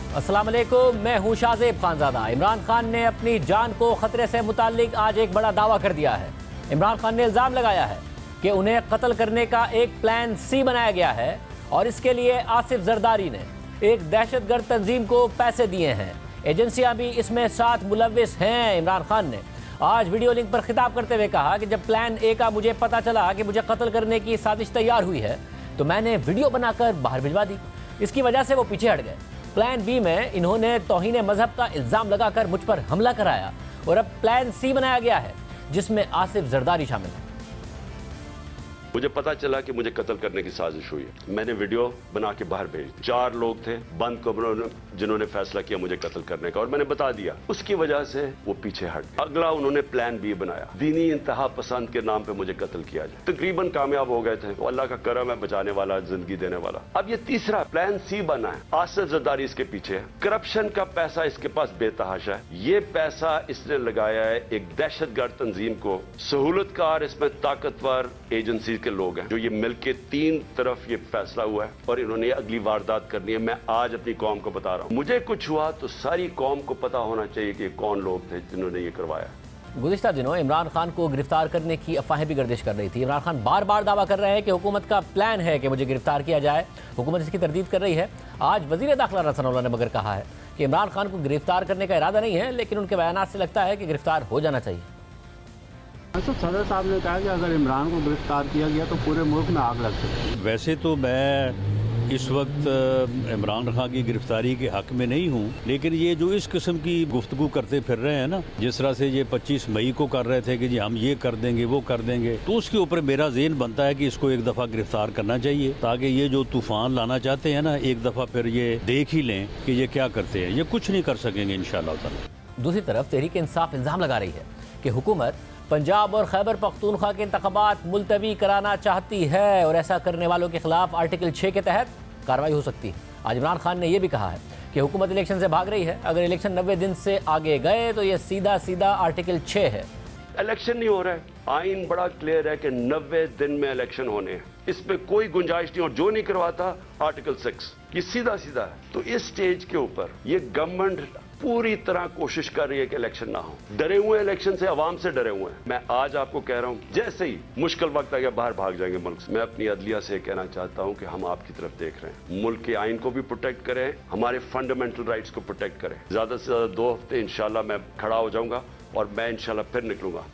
अस्सलाम वालेकुम, मैं हूं शाहजेब खानजादा। इमरान खान ने अपनी जान को खतरे से मुताल्लिक आज एक बड़ा दावा कर दिया है। इमरान खान ने इल्ज़ाम लगाया है कि उन्हें कत्ल करने का एक प्लान सी बनाया गया है और इसके लिए आसिफ जरदारी ने एक दहशतगर्द तंजीम को पैसे दिए हैं। एजेंसियां भी इसमें साथ मुलव्विस हैं। इमरान खान ने आज वीडियो लिंक पर खिताब करते हुए कहा कि जब प्लान ए का मुझे पता चला कि मुझे कत्ल करने की साजिश तैयार हुई है तो मैंने वीडियो बनाकर बाहर भिजवा दी। इसकी वजह से वो पीछे हट गए। प्लान बी में इन्होंने तौहीन मजहब का इल्ज़ाम लगाकर मुझ पर हमला कराया और अब प्लान सी बनाया गया है जिसमें आसिफ जरदारी शामिल है। मुझे पता चला कि मुझे कत्ल करने की साजिश हुई है। मैंने वीडियो बना के बाहर भेज दी। 4 लोग थे बंद कमरों में जिन्होंने फैसला किया मुझे कत्ल करने का और मैंने बता दिया। उसकी वजह से वो पीछे हट गए। अगला उन्होंने प्लान बी बनाया, दीनी इंतहा पसंद के नाम पे मुझे कत्ल किया जाए। तकरीबन कामयाब हो गए थे। वो अल्लाह का करम है, बचाने वाला, जिंदगी देने वाला। अब ये तीसरा प्लान सी बना है। आसिफ जरदारी इसके पीछे है। करप्शन का पैसा इसके पास बेतहाशा है। ये पैसा इसने लगाया है एक दहशतगर्द तंजीम को। सहूलतकार इसमें ताकतवर एजेंसी के लोग हैं जो ये मिलके 3 तरफ ये फैसला हुआ है और इन्होंने अगली वारदात करनी है। मैं आज अपनी कौम को बता रहा हूं, मुझे कुछ हुआ तो सारी कौम को पता होना चाहिए कि कौन लोग थे जिन्होंने ये करवाया। गुज़िश्ता दिनों इमरान खान को गिरफ्तार करने की अफवाहें भी गर्दिश कर रही थी। इमरान खान बार बार दावा कर रहे हैं कि हुकूमत का प्लान है कि मुझे गिरफ्तार किया जाए। हुकूमत इसकी तरदीद कर रही है। आज वज़ीर दाखिला रसनउल्लाह ने मगर कहा है कि इमरान खान को गिरफ्तार करने का इरादा नहीं है, लेकिन उनके बयानात से लगता है कि गिरफ्तार हो जाना चाहिए। सदर साहब ने कहा कि अगर इमरान को गिरफ्तार किया गया तो पूरे मुल्क में आग लग सकती है। वैसे तो मैं इस वक्त इमरान खान की गिरफ्तारी के हक में नहीं हूँ, लेकिन ये जो इस किस्म की गुफ्तगू करते फिर रहे हैं ना, जिस तरह से ये 25 मई को कर रहे थे कि जी हम ये कर देंगे वो कर देंगे, तो उसके ऊपर मेरा ज़हन बनता है कि इसको एक दफ़ा गिरफ्तार करना चाहिए ताकि ये जो तूफान लाना चाहते हैं ना, एक दफ़ा फिर ये देख ही लें कि ये क्या करते हैं। ये कुछ नहीं कर सकेंगे इंशाअल्लाह ताला। दूसरी तरफ तहरीक इंसाफ इल्ज़ाम लगा रही है कि हुकूमत पंजाब और खैबर पख्तूनख्वा के इंतखाबात मुलतवी कराना चाहती है और ऐसा करने वालों के खिलाफ आर्टिकल 6 के तहत कार्रवाई हो सकती है। आज इमरान खान ने यह भी कहा है कि हुकूमत इलेक्शन से भाग रही है। अगर इलेक्शन 90 दिन से आगे गए तो यह सीधा सीधा आर्टिकल 6 है। इलेक्शन नहीं हो रहा है। आइन बड़ा क्लियर है कि 90 दिन में इलेक्शन होने हैं। इसमें कोई गुंजाइश नहीं और जो नहीं करवाता आर्टिकल 6, ये सीधा सीधा है। तो इस स्टेज के ऊपर ये गवर्नमेंट पूरी तरह कोशिश कर रही है कि इलेक्शन ना हो। डरे हुए इलेक्शन से, अवाम से डरे हुए हैं। मैं आज आपको कह रहा हूं, जैसे ही मुश्किल वक्त आ गया बाहर भाग जाएंगे मुल्क से। मैं अपनी अदलिया से कहना चाहता हूं कि हम आपकी तरफ देख रहे हैं। मुल्क के आइन को भी प्रोटेक्ट करें, हमारे फंडामेंटल राइट्स को प्रोटेक्ट करें। ज्यादा से ज्यादा 2 हफ्ते इंशाल्लाह मैं खड़ा हो जाऊंगा और मैं इंशाल्लाह फिर निकलूंगा।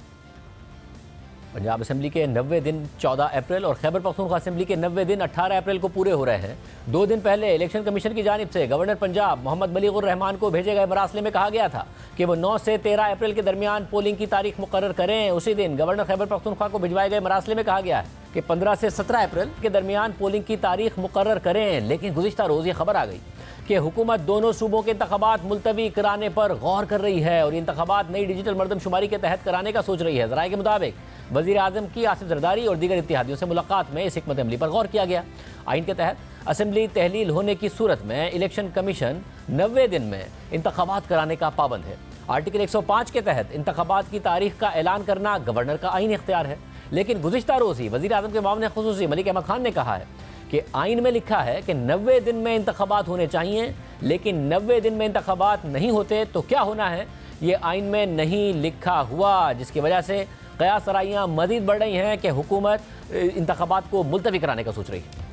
पंजाब असेंबली के 90 दिन 14 अप्रैल और खैबर पख्तूनख्वा असेंबली के 90 दिन 18 अप्रैल को पूरे हो रहे हैं। 2 दिन पहले इलेक्शन कमीशन की जानिब से गवर्नर पंजाब मोहम्मद बलीगुर रहमान को भेजे गए मरासले में कहा गया था कि वो 9 से 13 अप्रैल के दरमियान पोलिंग की तारीख मुकर्रर करें। उसी दिन गवर्नर खैबर पख्तूनख्वा को भिजवाए गए मरासले में कहा गया है कि 15 से 17 अप्रैल के दरमियान पोलिंग की तारीख मुकर्रर करें। लेकिन गुज़िश्ता रोज़ ये खबर आ गई कि हुकूमत दोनों सूबों के इंतखाबात मुलतवी कराने पर गौर कर रही है और ये इंतखाबात नई डिजिटल मरदमशुमारी के तहत कराने का सोच रही है। ज़राए के मुताबिक वज़ीर आज़म की आसिफ जरदारी और दीगर इत्तेहादियों से मुलाकात में इस हिकमत अमली पर गौर किया गया। आइन के तहत असेंबली तहलील होने की सूरत में इलेक्शन कमीशन 90 दिन में इंतखाबात कराने का पाबंद है। आर्टिकल 105 के तहत इंतखाबात की तारीख का ऐलान करना गवर्नर का आईनी इख्तियार है। लेकिन गुज़िश्ता रोज़ ही वज़ीर आज़म के मामले खुसूसी मलिक अहमद खान ने कहा है कि आइन में लिखा है कि 90 दिन में इंतखाबात होने चाहिए, लेकिन 90 दिन में इंतखाबात नहीं होते तो क्या होना है ये आइन में नहीं लिखा हुआ, जिसकी वजह से कयास राइयाँ मजीद बढ़ रही हैं कि हुकूमत इंतखाबात को मुलतवी कराने का सोच रही है।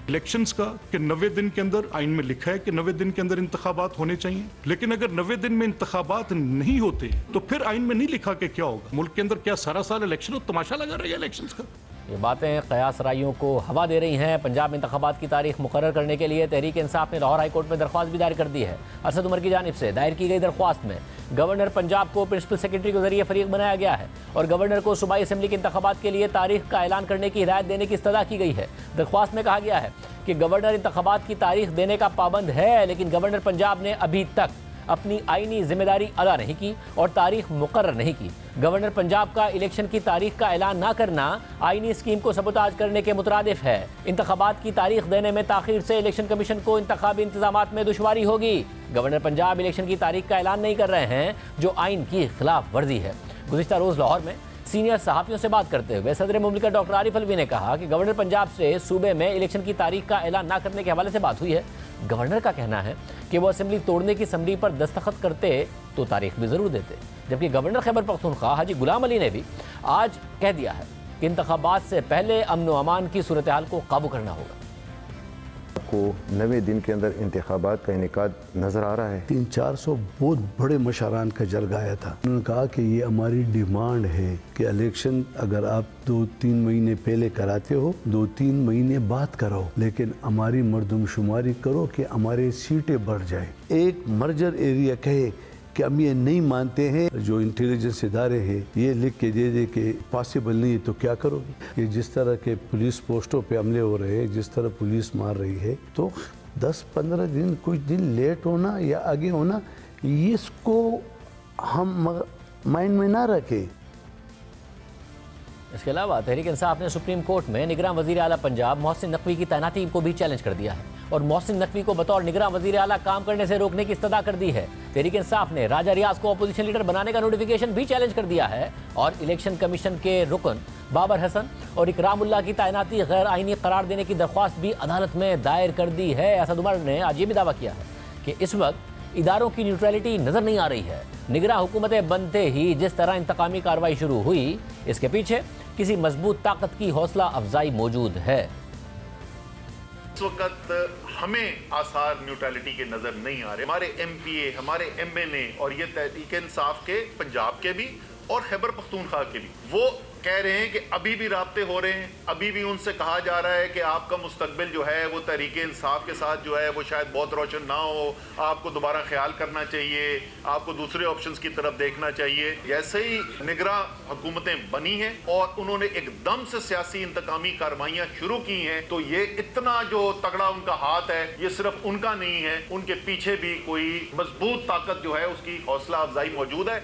इलेक्शंस का कि 90 दिन के अंदर आइन में लिखा है कि 90 दिन के अंदर इंतखाबात होने चाहिए, लेकिन अगर 90 दिन में इंतखाबात नहीं होते तो फिर आइन में नहीं लिखा कि क्या होगा। मुल्क के अंदर क्या सारा साल इलेक्शन हो, तमाशा लगा रही है इलेक्शंस का। ये बातें कयास राइयों को हवा दे रही हैं। पंजाब में इंतखाबात की तारीख मुकर्रर करने के लिए तहरीक इंसाफ ने लाहौर हाई कोर्ट में दरख्वास्त भी दायर कर दी है। असद उमर की जानिब से दायर की गई दरख्वास्त में गवर्नर पंजाब को प्रिंसिपल सेक्रेटरी के जरिए फरीक बनाया गया है और गवर्नर को सूबाई असेंबली के इंतखाबात के लिए तारीख का ऐलान करने की हिदायत देने की इस्तदा की गई है। दरख्वास्त में कहा गया है कि गवर्नर इंतखाबात की तारीख देने का पाबंद है, लेकिन गवर्नर पंजाब ने अभी तक अपनी आईनी जिम्मेदारी अदा नहीं की और तारीख मुकर्रर नहीं की। गवर्नर पंजाब का इलेक्शन की तारीख का ऐलान ना करना आईनी स्कीम को सबूताज करने के मुतरादिफ है। इंतखाबात की तारीख देने में ताखीर से इलेक्शन कमीशन को इंतखाबी इंतजामात में दुश्वारी होगी। गवर्नर पंजाब इलेक्शन की तारीख का ऐलान नहीं कर रहे हैं, जो आइन की खिलाफ वर्जी है। गुज़िश्ता रोज़ लाहौर में सीनियर सहाफ़ियों से बात करते हुए सदर मुमलिकत डॉक्टर आरिफ अलवी ने कहा कि गवर्नर पंजाब से सूबे में इलेक्शन की तारीख का ऐलान न करने के हवाले से बात हुई है। गवर्नर का कहना है कि वो असेंबली तोड़ने की समरी पर दस्तखत करते तो तारीख भी ज़रूर देते, जबकि गवर्नर खैबर पख्तूनख्वा हाजी गुलाम अली ने भी आज कह दिया है कि इंतखाबात से पहले अमन व अमान की सूरत हाल को काबू करना होगा। को 90 दिन के अंदर इंतखाबात का इनेकाद नज़र आ रहा है। 300-400 बहुत बड़े मशारान का जरगा आया था। उन्होंने कहा कि ये हमारी डिमांड है कि इलेक्शन अगर आप 2-3 महीने पहले कराते हो 2-3 महीने बाद कराओ, लेकिन हमारी मरदमशुमारी करो कि हमारे सीटें बढ़ जाए। एक मर्जर एरिया कहे कि हम ये नहीं मानते हैं, जो इंटेलिजेंस इदारे हैं ये लिख के दे कि पॉसिबल नहीं है तो क्या करोगे। ये जिस तरह के पुलिस पोस्टों पे हमले हो रहे हैं, जिस तरह पुलिस मार रही है, तो 10-15 दिन कुछ दिन लेट होना या आगे होना इसको हम माइंड में ना रखें। इसके अलावा तहरीक इंसाफ ने सुप्रीम कोर्ट में निगरान वज़ीर आला पंजाब मोहसिन नकवी की तैनाती को भी चैलेंज कर दिया है और मोहसिन नकवी को बतौर निगरान वज़ीर आला काम करने से रोकने की इस्तदा कर दी है। तहरीक इंसाफ ने राजा रियाज को अपोजिशन लीडर बनाने का नोटिफिकेशन भी चैलेंज कर दिया है और इलेक्शन कमीशन के रुकन बाबर हसन और इकरामुल्लाह की तैनाती गैर आईनी करार देने की दरख्वास्त भी अदालत में दायर कर दी है। असद उमर ने आज ये भी दावा किया है कि इस वक्त इदारों की न्यूट्रलिटी नजर नहीं आ रही है। निगरान हुकूमतें बनते ही जिस तरह इंतकामी कार्रवाई शुरू हुई, इसके पीछे किसी मजबूत ताकत की हौसला अफजाई मौजूद है। इस वक्त हमें आसार न्यूट्रलिटी के नजर नहीं आ रहे। हमारे MPA, हमारे MNA और ये तहरीक इंसाफ के पंजाब के भी और खैबर पख्तूनख्वा के भी, वो कह रहे हैं कि अभी भी राब्ते हो रहे हैं, अभी भी उनसे कहा जा रहा है कि आपका मुस्तकबिल जो है वो तहरीक इंसाफ के साथ जो है वो शायद बहुत रोशन ना हो, आपको दोबारा ख्याल करना चाहिए, आपको दूसरे ऑप्शंस की तरफ देखना चाहिए। जैसे ही निगरां हुकूमतें बनी हैं और उन्होंने एकदम से सियासी इंतकामी कार्रवाइयां शुरू की हैं, तो ये इतना जो तगड़ा उनका हाथ है ये सिर्फ उनका नहीं है, उनके पीछे भी कोई मजबूत ताकत जो है उसकी हौसला अफजाई मौजूद है।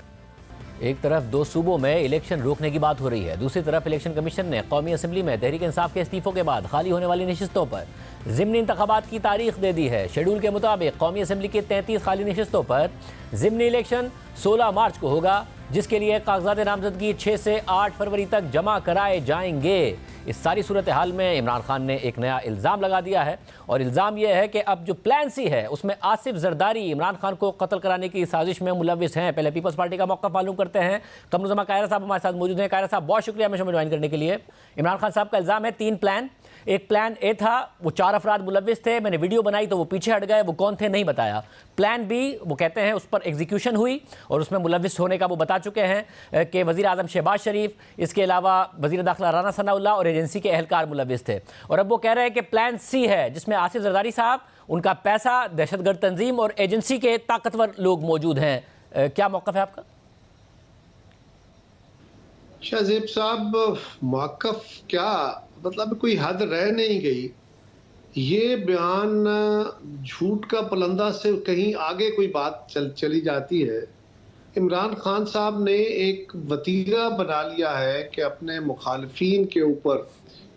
एक तरफ 2 सूबों में इलेक्शन रोकने की बात हो रही है, दूसरी तरफ इलेक्शन कमीशन ने कौमी असम्बली में तहरीक इंसाफ के इस्तीफों के बाद खाली होने वाली नशिस्तों पर ज़िमनी इंतखाबात की तारीख दे दी है। शेड्यूल के मुताबिक कौमी असम्बली की 33 खाली नशिस्तों पर ज़िमनी इलेक्शन 16 मार्च को होगा, जिसके लिए कागजात नामजदगी 6 से 8 फरवरी तक जमा कराए जाएंगे। इस सारी सूरत हाल में इमरान खान ने एक नया इल्ज़ाम लगा दिया है और इल्ज़ाम यह है कि अब जो प्लान सी है उसमें आसिफ जरदारी इमरान खान को कत्ल कराने की साजिश में मुलविस हैं। पहले पीपल्स पार्टी का मौक़िफ़ मालूम करते हैं। कमरुज़्ज़मा कायरा साहब हमारे साथ मौजूद हैं। कायरा साहब, बहुत शुक्रिया हमें ज्वाइन करने के लिए। इमरान खान साहब का इल्ज़ाम है 3 प्लान। एक प्लान ए था, वो 4 अफराद मुलविस थे, मैंने वीडियो बनाई तो वो पीछे हट गए, वो कौन थे नहीं बताया। प्लान बी, वो कहते हैं उस पर एग्जीक्यूशन हुई और उसमें मुलविस होने का वो बता चुके हैं कि वज़ीर आज़म शहबाज शरीफ, इसके अलावा वज़ीर दाखिला राना सनाउल्लाह और एजेंसी के अहलकार मुलविस थे। और अब वो कह रहे हैं कि प्लान सी है जिसमें आसिफ जरदारी साहब, उनका पैसा, दहशतगर्द तंजीम और एजेंसी के ताकतवर लोग मौजूद हैं। क्या मौक़िफ़ है आपका? शाहजेब साहब, मौक़िफ़ क्या, मतलब कोई हद रह नहीं गई। ये बयान झूठ का पलंदा से कहीं आगे कोई बात चली जाती है। इमरान खान साहब ने एक वतीरा बना लिया है कि अपने मुखालफीन के ऊपर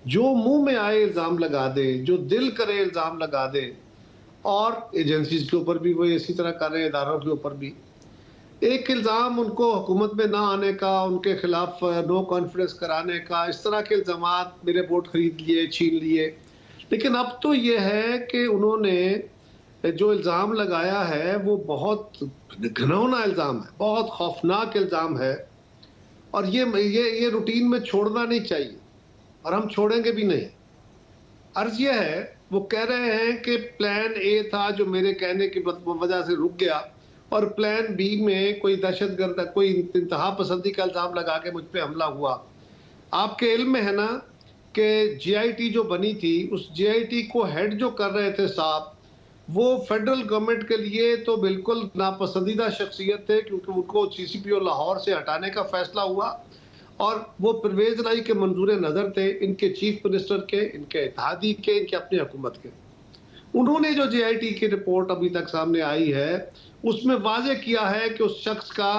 जो मुंह में आए इल्ज़ाम लगा दे, जो दिल करे इल्ज़ाम लगा दे, और एजेंसीज के ऊपर भी वो इसी तरह कर रहे हैं, इदारों के ऊपर भी। एक इल्ज़ाम उनको हुकूमत में ना आने का, उनके खिलाफ नो कॉन्फिडेंस कराने का, इस तरह के इल्ज़ामात, मेरे वोट खरीद लिए, छीन लिए। लेकिन अब तो ये है कि उन्होंने जो इल्ज़ाम लगाया है वो बहुत घिनौना इल्ज़ाम है, बहुत खौफनाक इल्ज़ाम है और ये रूटीन में छोड़ना नहीं चाहिए और हम छोड़ेंगे भी नहीं। अर्ज ये है, वो कह रहे हैं कि प्लान ए था जो मेरे कहने की वजह से रुक गया और प्लान बी में कोई दहशतगर्द, कोई इंतहा पसंदी का इल्ज़ाम लगा के मुझ पे हमला हुआ। आपके इल्म में है ना कि GIT जो बनी थी, उस GIT को हेड जो कर रहे थे साहब, वो फेडरल गवर्नमेंट के लिए तो बिल्कुल नापसंदीदा शख्सियत थे, क्योंकि उनको CCPO लाहौर से हटाने का फैसला हुआ और वो परवेज इलाही के मंजूर नज़र थे, इनके चीफ मिनिस्टर के, इनके इत्तेहादी के, इनके अपनी हुकूमत के। उन्होंने जो GIT की रिपोर्ट अभी तक सामने आई है उसमें वाजे किया है कि उस शख्स का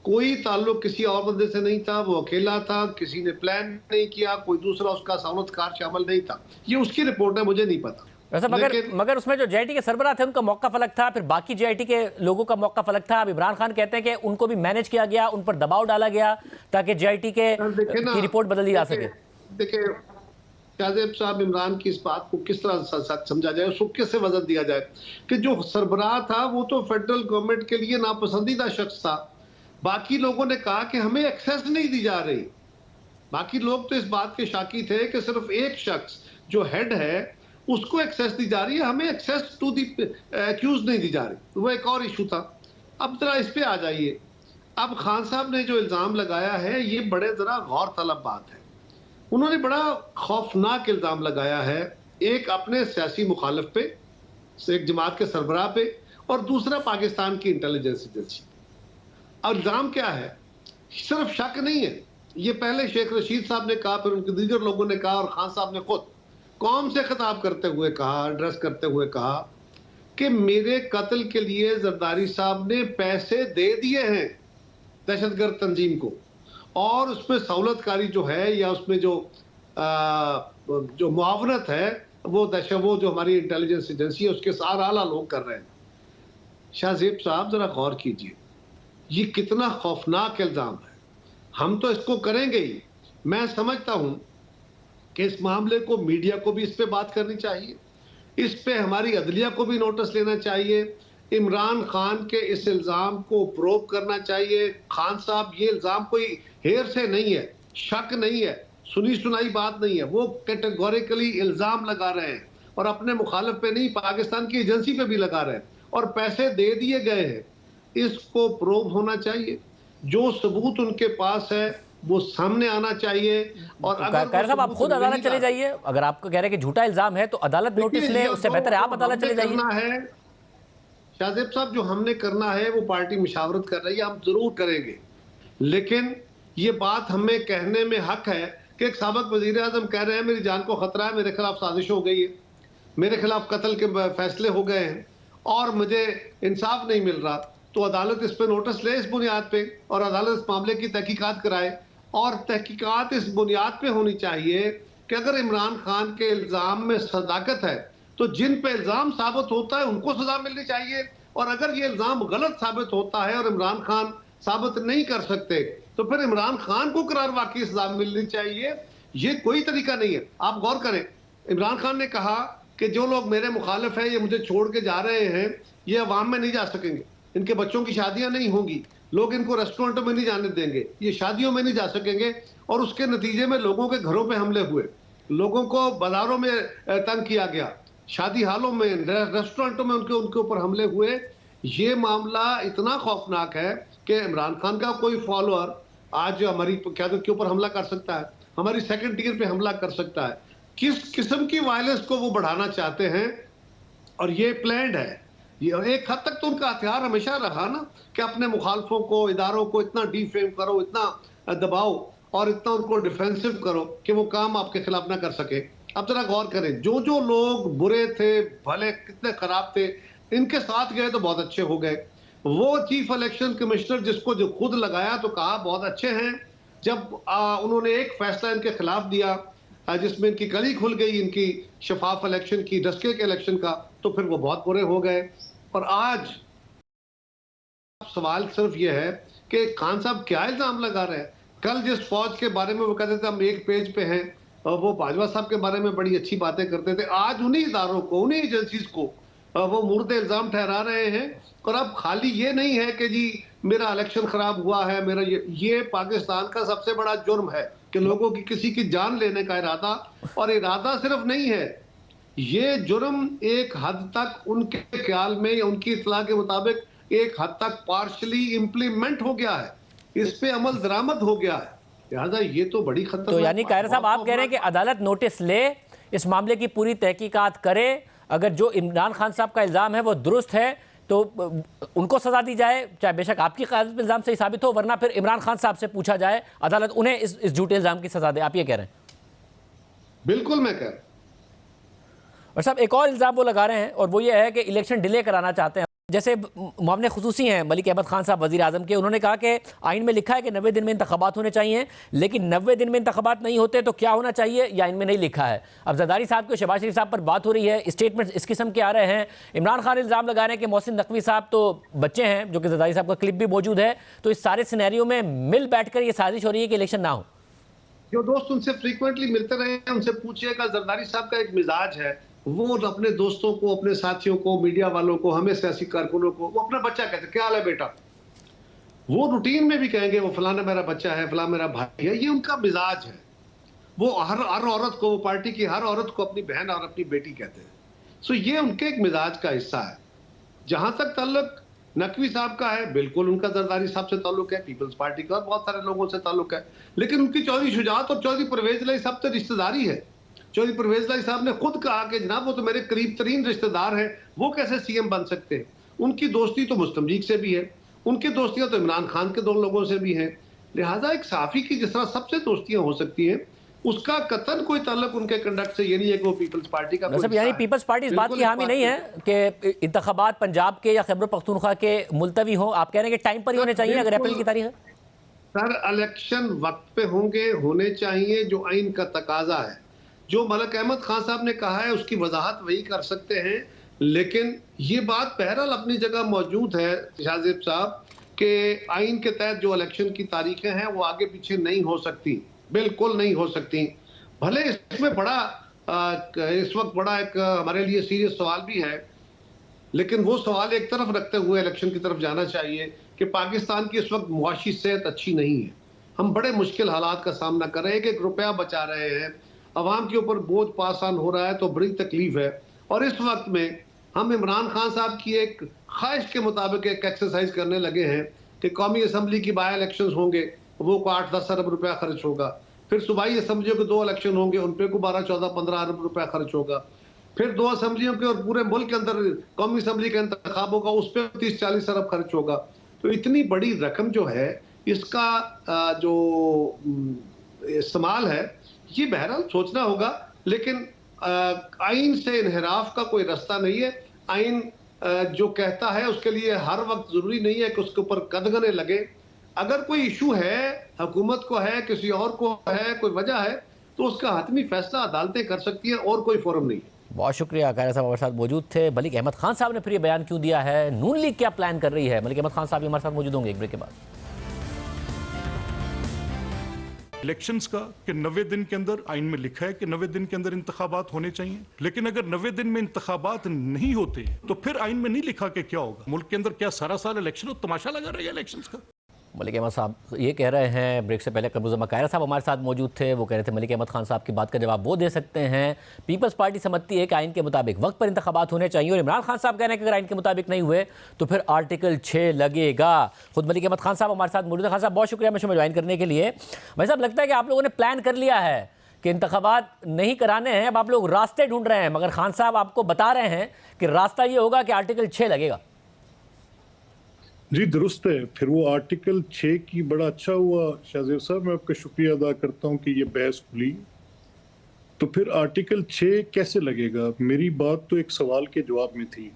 कोई ताल्लुक किसी और बंदे से नहीं था, वो अकेला था, किसी ने प्लान नहीं किया, कोई दूसरा उसका सामंतकार शामिल नहीं था। ये उसकी रिपोर्ट है, मुझे नहीं पता। वैसे मगर उसमें जो जेआईटी के सरबराह थे उनका मौक़िफ़ अलग था, फिर बाकी जेआईटी के लोगों का मौक़िफ़ अलग था। अब इमरान खान कहते हैं कि उनको भी मैनेज किया गया, उन पर दबाव डाला गया ताकि जेआईटी की रिपोर्ट बदल दी जा सके। देखिए शाहजेब साहब, इमरान की इस बात को किस तरह समझा जाए, उसको कैसे वजन दिया जाए कि जो सरबराह था वो तो फेडरल गवर्नमेंट के लिए नापसंदीदा शख्स था। बाकी लोगों ने कहा कि हमें एक्सेस नहीं दी जा रही। बाकी लोग तो इस बात के शाकी थे कि सिर्फ एक शख्स जो हेड है उसको एक्सेस दी जा रही है, हमें एक्सेस टू दी एक्यूज नहीं दी जा रही। वो एक और इशू था। अब जरा इस पे आ जाइए। अब खान साहब ने जो इल्ज़ाम लगाया है ये बड़े जरा गौर तलब बात है। उन्होंने बड़ा खौफनाक इल्ज़ाम लगाया है, एक अपने सियासी मुखालिफ पे, एक जमात के सरबराह पे, और दूसरा पाकिस्तान की इंटेलिजेंस एजेंसी। और इल्ज़ाम क्या है? सिर्फ शक नहीं है, ये पहले शेख रशीद साहब ने कहा, फिर उनके दीगर लोगों ने कहा, और खान साहब ने खुद कौम से खिताब करते हुए कहा, एड्रेस करते हुए कहा कि मेरे कत्ल के लिए जरदारी साहब ने पैसे दे दिए हैं दहशतगर्द तंजीम को, और उसमें सहूलतकारी जो है या उसमें जो मुआवनत है वो जो हमारी इंटेलिजेंस एजेंसी है उसके सारा आला लोग कर रहे हैं। शाहजेब साहब जरा गौर कीजिए, ये कितना खौफनाक इल्ज़ाम है। हम तो इसको करेंगे ही। मैं समझता हूं कि इस मामले को मीडिया को भी इस पे बात करनी चाहिए, इस पे हमारी अदलिया को भी नोटिस लेना चाहिए, इमरान खान के इस इल्ज़ाम को प्रोब करना चाहिए। खान साहब, ये इल्ज़ाम कोई हेर से नहीं है, शक नहीं है, सुनी सुनाई बात नहीं है, वो कैटेगोरिकली इल्ज़ाम लगा रहे हैं, और अपने मुखालिफ पे नहीं, पाकिस्तान की एजेंसी पे भी लगा रहे हैं, और पैसे दे दिए गए हैं। इसको प्रोब होना चाहिए, जो सबूत उनके पास है वो सामने आना चाहिए। और अगर साहब आप खुद अदालत चले जाइए, अगर आपको कह रहे हैं कि झूठा इल्ज़ाम है तो अदालत नोटिस ले, उससे बेहतर है आप अदालत चले जाइए। शाहजेब साहब, जो हमने करना है वो पार्टी मुशावरत कर रही है, हम जरूर करेंगे, लेकिन ये बात हमें कहने में हक है कि एक साबिक वजीर आजम कह रहे हैं मेरी जान को खतरा है, मेरे खिलाफ साजिश हो गई है, मेरे खिलाफ कत्ल के फैसले हो गए हैं और मुझे इंसाफ नहीं मिल रहा, तो अदालत इस पे नोटिस ले इस बुनियाद पे, और अदालत इस मामले की तहकीकात कराए। और तहकीकात इस बुनियाद पे होनी चाहिए कि अगर इमरान खान के इल्ज़ाम में सदाकत है तो जिन पे इल्ज़ाम साबित होता है उनको सजा मिलनी चाहिए, और अगर ये इल्ज़ाम गलत साबित होता है और इमरान खान साबित नहीं कर सकते तो फिर इमरान खान को करार वाकई सजा मिलनी चाहिए। ये कोई तरीका नहीं है। आप गौर करें, इमरान खान ने कहा कि जो लोग मेरे मुखालिफ हैं ये मुझे छोड़ के जा रहे हैं, ये अवाम में नहीं जा सकेंगे, इनके बच्चों की शादियां नहीं होंगी, लोग इनको रेस्टोरेंटों में नहीं जाने देंगे, ये शादियों में नहीं जा सकेंगे। और उसके नतीजे में लोगों के घरों पे हमले हुए, लोगों को बाजारों में तंग किया गया, शादी हालों में, रेस्टोरेंटों में उनके ऊपर हमले हुए। ये मामला इतना खौफनाक है कि इमरान खान का कोई फॉलोअर आज हमारी क़यादत के ऊपर हमला कर सकता है, हमारी सेकंड टियर पे हमला कर सकता है। किस किस्म की वायलेंस को वो बढ़ाना चाहते हैं, और ये प्लान्ड है। ये एक हद तक तो उनका हथियार हमेशा रहा ना कि अपने मुखालफों को, इदारों को इतना डीफेम करो, इतना दबाओ और इतना उनको डिफेंसिव करो कि वो काम आपके खिलाफ ना कर सके। अब जरा गौर करें, जो जो लोग बुरे थे, भले कितने खराब थे, इनके साथ गए तो बहुत अच्छे हो गए। वो चीफ इलेक्शन कमिश्नर जिसको जो खुद लगाया तो कहा बहुत अच्छे हैं, जब उन्होंने एक फैसला इनके खिलाफ दिया जिसमें इनकी कली खुल गई, इनकी शफाफ इलेक्शन की, डस्के के इलेक्शन का, तो फिर वो बहुत बुरे हो गए। और आज सवाल सिर्फ ये है कि खान साहब क्या इल्जाम लगा रहे हैं। कल जिस फौज के बारे में वो कहते थे हम एक पेज पे हैं, वो बाजवा साहब के बारे में बड़ी अच्छी बातें करते थे, आज उन्हीं इदारों को, उन्हीं एजेंसीज को वो मुर्दे इल्जाम ठहरा रहे हैं। और अब खाली ये नहीं है कि जी मेरा इलेक्शन खराब हुआ है, मेरा ये पाकिस्तान का सबसे बड़ा जुर्म है कि लोगों की किसी की जान लेने का इरादा, और इरादा सिर्फ नहीं है, ये जुर्म एक हद तक उनके ख्याल में या उनकी इत्तला के मुताबिक एक हद तक पार्शली इम्प्लीमेंट हो गया है, इस पे अमल दरामद हो गया है। लिहाजा ये तो बड़ी खतरनाक। तो यानी कायर साहब आप कह रहे हैं कि अदालत नोटिस ले, इस मामले की पूरी तहकीकात करे, अगर जो इमरान खान साहब का इल्ज़ाम है वो दुरुस्त है तो उनको सजा दी जाए, चाहे बेशक आपकी क़यादत पे इल्ज़ाम सही साबित हो, वरना फिर इमरान खान साहब से पूछा जाए, अदालत उन्हें इस झूठे इल्ज़ाम की सजा दे। आप ये कह रहे हैं? बिल्कुल मैं कह रहा हूं। और साहब एक और इल्ज़ाम वो लगा रहे हैं और वो ये है कि इलेक्शन डिले कराना चाहते हैं जैसे मामले खुसूसी हैं मलिक अहमद खान साहब वज़ीर आज़म के, उन्होंने कहा कि आइन में लिखा है कि 90 दिन में इंतखाबात होने चाहिए, लेकिन 90 दिन में इंतखाबात नहीं होते तो क्या होना चाहिए या आइन में नहीं लिखा है। अब जरदारी साहब के शहबाज शरीफ साहब पर बात हो रही है, स्टेटमेंट इस किस्म के आ रहे हैं। इमरान खान इल्ज़ाम लगा रहे हैं कि मोहसिन नकवी साहब तो बच्चे हैं, जो कि जरदारी साहब का क्लिप भी मौजूद है। तो इस सारे सिनेरियो में मिल बैठकर ये साजिश हो रही है कि इलेक्शन ना हो। जो दोस्त उनसे फ्रीक्वेंटली मिलते रहे हैं उनसे पूछिएगा, जरदारी साहब का एक मिजाज है, वो अपने दोस्तों को, अपने साथियों को, मीडिया वालों को, हमें सियासी कारकुनों को वो अपना बच्चा कहते हैं, क्या हाल है बेटा। वो रूटीन में भी कहेंगे वो फलाना मेरा बच्चा है, फलाना मेरा भाई है। ये उनका मिजाज है। वो हर औरत को, वो पार्टी की हर औरत को अपनी बहन और अपनी बेटी कहते हैं। सो ये उनके एक मिजाज का हिस्सा है। जहां तक ताल्लुक नकवी साहब का है, बिल्कुल उनका जरदारी साहब से ताल्लुक है, पीपल्स पार्टी का और बहुत सारे लोगों से ताल्लुक है, लेकिन उनकी चौधरी शुजात और चौधरी परवेज लाई साहब से रिश्तेदारी है। चौधरी परवेज लाई साहब ने खुद कहा कि जनाब वो तो मेरे करीब तरीन रिश्तेदार हैं, वो कैसे सीएम बन सकते हैं। उनकी दोस्ती तो मुस्लिम लीग से भी है, उनकी दोस्तियां तो इमरान खान के दो लोगों से भी हैं। लिहाजा एक सहाफी की जिस तरह सबसे दोस्तियां हो सकती हैं, उसका कतन कोई ताल्लुक उनके कंडक्ट से ये नहीं है कि वो पीपल्स पार्टी का मतलब यानी पीपल्स पार्टी इस बात की हामी नहीं है कि इंतखाबात पंजाब के या खैबर पख्तूनख्वा के मुलतवी हो। आप कह रहे हैं कि टाइम पर ही होने चाहिए अगर अप्रैल की तारीख है। सर इलेक्शन वक्त पे होंगे, होने चाहिए, जो आइन का तकाजा है। जो मलिक अहमद खान साहब ने कहा है उसकी वजाहत वही कर सकते हैं, लेकिन ये बात बहरहाल अपनी जगह मौजूद है शाहजेब साहब कि आइन के तहत जो इलेक्शन की तारीखें हैं वो आगे पीछे नहीं हो सकती, बिल्कुल नहीं हो सकती। भले इसमें बड़ा इस वक्त बड़ा एक हमारे लिए सीरियस सवाल भी है, लेकिन वो सवाल एक तरफ रखते हुए इलेक्शन की तरफ जाना चाहिए कि पाकिस्तान की इस वक्त मुआशी सेहत अच्छी नहीं है। हम बड़े मुश्किल हालात का सामना कर रहे हैं, एक रुपया बचा रहे हैं, अवाम के ऊपर बोझ पास ऑन हो रहा है, तो बड़ी तकलीफ है। और इस वक्त में हम इमरान खान साहब की एक ख्वाहिश के मुताबिक एक एक्सरसाइज करने लगे हैं कि कौमी असम्बली की बाई इलेक्शन होंगे, वो को 8-10 अरब रुपया खर्च होगा। फिर सूबाई असम्बलियों के 2 इलेक्शन होंगे, उन पे को 12-14-15 अरब रुपया खर्च होगा। फिर 2 असम्बलियों के और पूरे मुल्क के अंदर कौमी असम्बली का इंतखाब होगा, उस पर 30-40 अरब खर्च होगा। तो इतनी बड़ी रकम जो है, इसका जो इस्तेमाल है, ये बहरहाल सोचना होगा। लेकिन आइन से इनहराफ का कोई रास्ता नहीं है। आइन जो कहता है उसके लिए हर वक्त जरूरी नहीं है कि उसके ऊपर कदगने लगे। अगर कोई इशू है, हुकूमत को है, किसी और को है, कोई वजह है, तो उसका हतमी फैसला अदालतें कर सकती हैं और कोई फोरम नहीं है। बहुत शुक्रिया। कायरा साहब हमारे साथ मौजूद थे। मलिक अहमद खान साहब ने फिर ये बयान क्यों दिया है, नून लीग क्या प्लान कर रही है, मलिक अहमद खान साहब हमारे साथ मौजूद होंगे एक ब्रेक के बाद। इलेक्शंस का कि 90 दिन के अंदर आइन में लिखा है कि 90 दिन के अंदर इंतखाबात होने चाहिए, लेकिन अगर 90 दिन में इंतखाबात नहीं होते तो फिर आइन में नहीं लिखा कि क्या होगा। मुल्क के अंदर क्या सारा साल इलेक्शन हो, तमाशा लगा रहेगा इलेक्शंस का। मलिक अहमद साहब ये कह रहे हैं, ब्रेक से पहले कबूज़मा कायरा साहब हमारे साथ मौजूद थे, वो कह रहे थे मलिक अहमद खान साहब की बात का जवाब वो दे सकते हैं। पीपल्स पार्टी समझती है कि आइन के मुताबिक वक्त पर इंतखाबात होने चाहिए, और इमरान खान साहब कह रहे हैं कि अगर आइन के मुताबिक नहीं हुए तो फिर आर्टिकल 6 लगेगा। खुद मलिक अहमद खान साहब हमारे साथ मौजूद है। खान साहब बहुत शुक्रिया मैं में ज्वाइन करने के लिए। भाई साहब, लगता है कि आप लोगों ने प्लान कर लिया है कि इंतखाबात नहीं कराने हैं, अब आप लोग रास्ते ढूंढ रहे हैं, मगर खान साहब आपको बता रहे हैं कि रास्ता ये होगा कि आर्टिकल 6 लगेगा। जी दुरुस्त है। फिर वो आर्टिकल 6 की बड़ा अच्छा हुआ शाहजेब साहब, मैं आपका शुक्रिया अदा करता हूँ कि ये बहस खुली। तो फिर आर्टिकल 6 कैसे लगेगा? मेरी बात तो एक सवाल के जवाब में थी,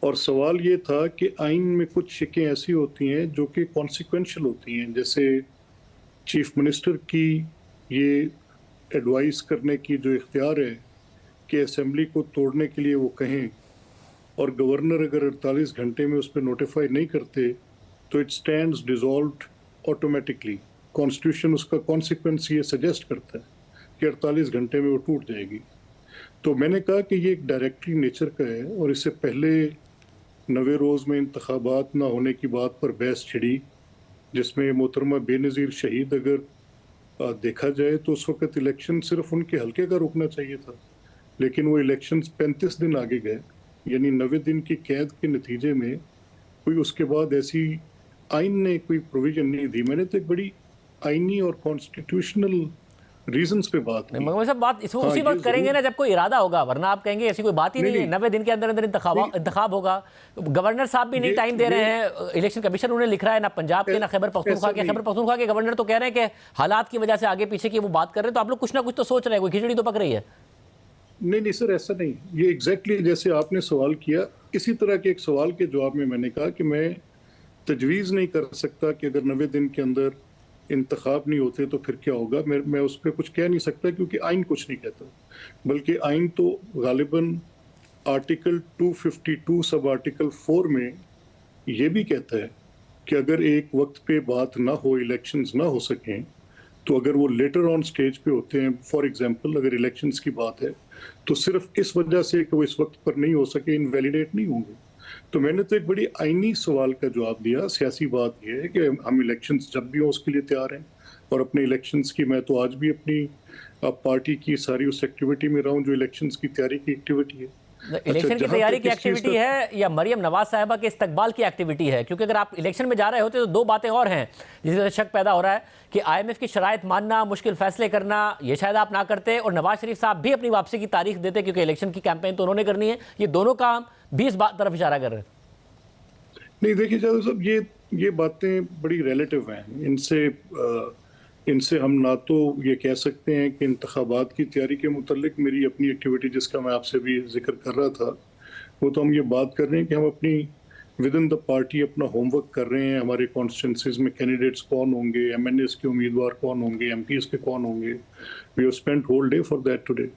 और सवाल ये था कि आइन में कुछ शिकें ऐसी होती हैं जो कि कॉन्सिक्वेंशियल होती हैं, जैसे चीफ मिनिस्टर की ये एडवाइस करने की जो इख्तियार है कि असेंबली को तोड़ने के लिए वो कहें, और गवर्नर अगर 48 घंटे में उस पर नोटिफाई नहीं करते तो it stands dissolved automatically. Constitution उसका कॉन्सिक्वेंस ये सजेस्ट करता है कि 48 घंटे में वो टूट जाएगी। तो मैंने कहा कि ये एक डायरेक्टरी नेचर का है, और इससे पहले 90 रोज़ में इंतखाबात ना होने की बात पर बहस छिड़ी, जिसमें मोहतरमा बेनज़ीर शहीद अगर देखा जाए तो उस वक्त इलेक्शन सिर्फ उनके हल्के का रुकना चाहिए था, लेकिन वो इलेक्शन 35 दिन आगे गए, यानी 90 दिन की कैद के नतीजे में कोई उसके बाद ऐसी आइन ने कोई प्रोविजन नहीं दी। मैंने तो एक बड़ी आइनी और कॉन्स्टिट्यूशनल रीजंस पे बात की। मगर सब बात इसमें उसी वक्त करेंगे ना जब कोई इरादा होगा, वरना आप कहेंगे ऐसी कोई बात ही नहीं है। 90 दिन के अंदर अंदर इंतखाब होगा। गवर्नर साहब भी नहीं टाइम दे रहे हैं, इलेक्शन कमीशन उन्हें लिख रहा है, ना पंजाब के ना खैबर पख्तूनख्वा के। खैबर पख्तूनख्वा के गवर्नर तो कह रहे हैं कि हालात की वजह से आगे पीछे की वो बात कर रहे हैं, तो आप लोग कुछ ना कुछ तो सोच रहे हैं, कोई खिचड़ी तो पक रही है। नहीं सर, ऐसा नहीं। ये एग्जैक्टली जैसे आपने सवाल किया, इसी तरह के एक सवाल के जवाब में मैंने कहा कि मैं तजवीज़ नहीं कर सकता कि अगर 90 दिन के अंदर इंतखाब नहीं होते तो फिर क्या होगा। मैं उस पर कुछ कह नहीं सकता, क्योंकि आइन कुछ नहीं कहता, बल्कि आइन तो गालिबन आर्टिकल 252 सब आर्टिकल 4 में ये भी कहता है कि अगर एक वक्त पे बात ना हो, इलेक्शंस ना हो सकें, तो अगर वो लेटर ऑन स्टेज पे होते हैं, फॉर एग्जांपल अगर इलेक्शंस की बात है, तो सिर्फ इस वजह से कि वो इस वक्त पर नहीं हो सके इनवैलिडेट नहीं होंगे। तो मैंने तो एक बड़ी आईनी सवाल का जवाब दिया। सियासी बात यह है कि हम इलेक्शंस जब भी हो उसके लिए तैयार हैं, और अपने इलेक्शंस की मैं तो आज भी अपनी पार्टी की सारी उस एक्टिविटी में रहा हूँ जो इलेक्शंस की तैयारी की एक्टिविटी है। इलेक्शन की तैयारी की एक्टिविटी है या मरियम नवाज साहिबा के इस्तकबाल की एक्टिविटी है? क्योंकि अगर आप इलेक्शन में जा रहे होते तो दो बातें और हैं जिससे शक पैदा हो रहा है कि IMF की शराइत मानना, मुश्किल फैसले करना, ये शायद आप ना करते और नवाज शरीफ साहब भी अपनी वापसी की तारीख देते, क्योंकि इलेक्शन की कैंपेन तो उन्होंने करनी है। ये दोनों काम भी इस बात तरफ इशारा कर रहे हैं। नहीं देखिए जावेद साहब, ये बातें बड़ी रिलेटिव हैं। इनसे हम ना तो ये कह सकते हैं कि इंतखाबात की तैयारी के मुतल्लिक मेरी अपनी एक्टिविटी, जिसका मैं आपसे भी जिक्र कर रहा था, वो तो हम ये बात कर रहे हैं कि हम अपनी विद इन द पार्टी अपना होमवर्क कर रहे हैं। हमारे कॉन्स्टिट्यूंसीज में कैंडिडेट्स कौन होंगे, MNAs के उम्मीदवार कौन होंगे, MPs के कौन होंगे। We have spent whole day for that today.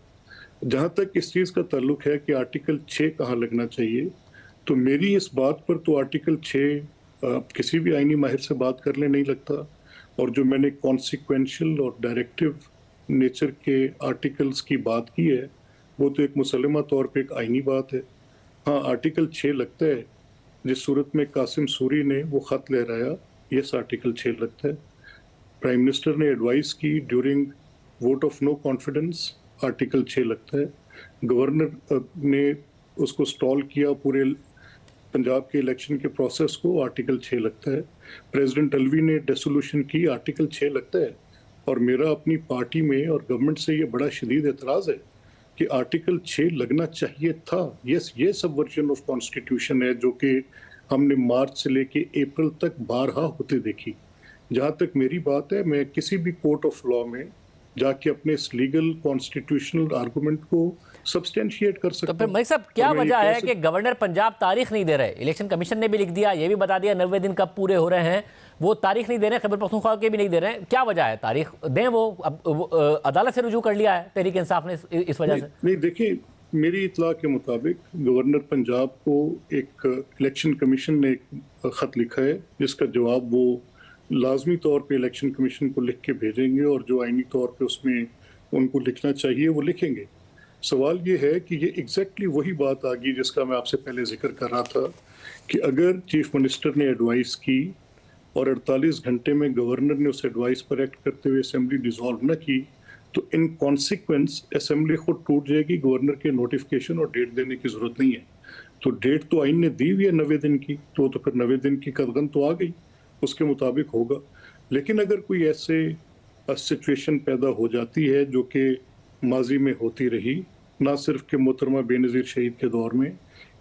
जहाँ तक इस चीज़ का ताल्लुक है कि आर्टिकल 6 कहाँ लगना चाहिए, तो मेरी इस बात पर तो आर्टिकल 6 किसी भी आईनी माहिर से बात कर ले नहीं लगता। और जो मैंने कॉन्सिक्वेंशियल और डायरेक्टिव नेचर के आर्टिकल्स की बात की है, वो तो एक मुसलमा तौर पे एक आईनी बात है। हाँ, आर्टिकल 6 लगता है जिस सूरत में कासिम सूरी ने वो ख़त लहराया, यस आर्टिकल 6 लगता है। प्राइम मिनिस्टर ने एडवाइस की during vote of no confidence, article 6 लगता है। गवर्नर ने उसको स्टॉल किया पूरे पंजाब के इलेक्शन के प्रोसेस को, आर्टिकल 6 लगता है। प्रेसिडेंट अलवी ने डिसोल्यूशन की, आर्टिकल 6 लगता है। और मेरा अपनी पार्टी में और गवर्नमेंट से ये बड़ा शदीद एतराज़ है कि आर्टिकल 6 लगना चाहिए था। यस, ये सब वर्जन ऑफ कॉन्स्टिट्यूशन है जो कि हमने मार्च से लेके अप्रैल तक बारहा होते देखी। जहाँ तक मेरी बात है, मैं किसी भी कोर्ट ऑफ लॉ में जाके अपने इस लीगल कॉन्स्टिट्यूशनल आर्गूमेंट को सब्सटेंशिएट कर सकता हूं। तो फिर मलिक साहब, क्या वजह है कि गवर्नर पंजाब तारीख नहीं दे रहे? इलेक्शन कमीशन ने भी लिख दिया, ये भी बता दिया 90 दिन कब पूरे हो रहे हैं, वो तारीख नहीं दे रहे, खैबर पख्तूनख्वा के भी नहीं दे रहे हैं। क्या वजह है? तारीख दें। वो अब अदालत से रुजू कर लिया है तहरीक इंसाफ ने इस वजह से। नहीं देखिए, मेरी इतला के मुताबिक गवर्नर पंजाब को एक इलेक्शन कमीशन ने एक खत लिखा है जिसका जवाब वो लाजमी तौर पे इलेक्शन कमीशन को लिख के भेजेंगे, और जो आईनी तौर पे उसमें उनको लिखना चाहिए वो लिखेंगे। सवाल ये है कि ये एग्जैक्टली वही बात आ गई जिसका मैं आपसे पहले जिक्र कर रहा था कि अगर चीफ मिनिस्टर ने एडवाइस की और 48 घंटे में गवर्नर ने उस एडवाइस पर एक्ट करते हुए असेंबली डिसॉल्व न की, तो इन कॉन्सिक्वेंस असेंबली खुद टूट जाएगी। गवर्नर के नोटिफिकेशन और डेट देने की जरूरत नहीं है। तो डेट तो आइन ने दी हुई है 90 दिन की, तो फिर 90 दिन की कदगन तो आ गई, उसके मुताबिक होगा। लेकिन अगर कोई ऐसे सिचुएशन पैदा हो जाती है जो कि माजी में होती रही, ना सिर्फ के मोहतरमा बेनज़ीर शहीद के दौर में,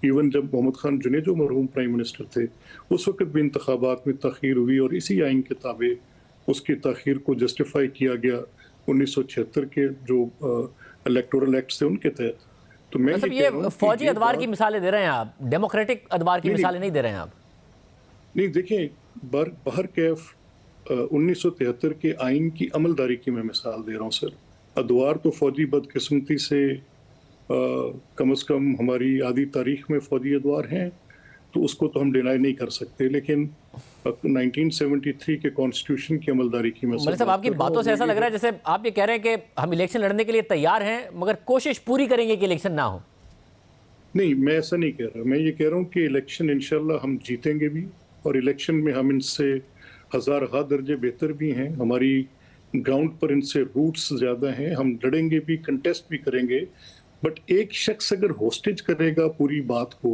इवन जब मोहम्मद खान जुनेजो जो मरहूम प्राइम मिनिस्टर थे, उस वक्त भी इंतखाबात में तख़ीर हुई और इसी आइन के ताबे उसकी तख़ीर को जस्टिफाई किया गया 1976 के जो इलेक्टोरल एक्ट थे उनके तहत। तो मैं मतलब ये फौजी अदवार की मिसालें दे रहे हैं आप, डेमोक्रेटिक अदवार की मिसालें नहीं दे रहे हैं आप। नहीं देखिए, बाहर कैफ 1973 के आइन की अमलदारी की मैं मिसाल दे रहा हूँ सर। अदवार तो फौजी बदकिस्मती से कम से कम हमारी आधी तारीख में फौजी अदवार हैं, तो उसको तो हम डिनाई नहीं कर सकते। लेकिन 1973 के कॉन्स्टिट्यूशन की अमलदारी की मिसाल। साहब, आपकी बातों से ऐसा लग रहा है जैसे आप ये कह रहे हैं कि हम इलेक्शन लड़ने के लिए तैयार हैं, मगर कोशिश पूरी करेंगे कि इलेक्शन ना हो। नहीं, मैं ऐसा नहीं कह रहा। मैं ये कह रहा हूँ कि इलेक्शन इंशाल्लाह हम जीतेंगे भी, और इलेक्शन में हम इनसे हज़ार दर्जे बेहतर भी हैं। हमारी ग्राउंड पर इनसे रूट्स ज़्यादा हैं, हम लड़ेंगे भी, कंटेस्ट भी करेंगे। बट एक शख्स अगर होस्टेज करेगा पूरी बात को,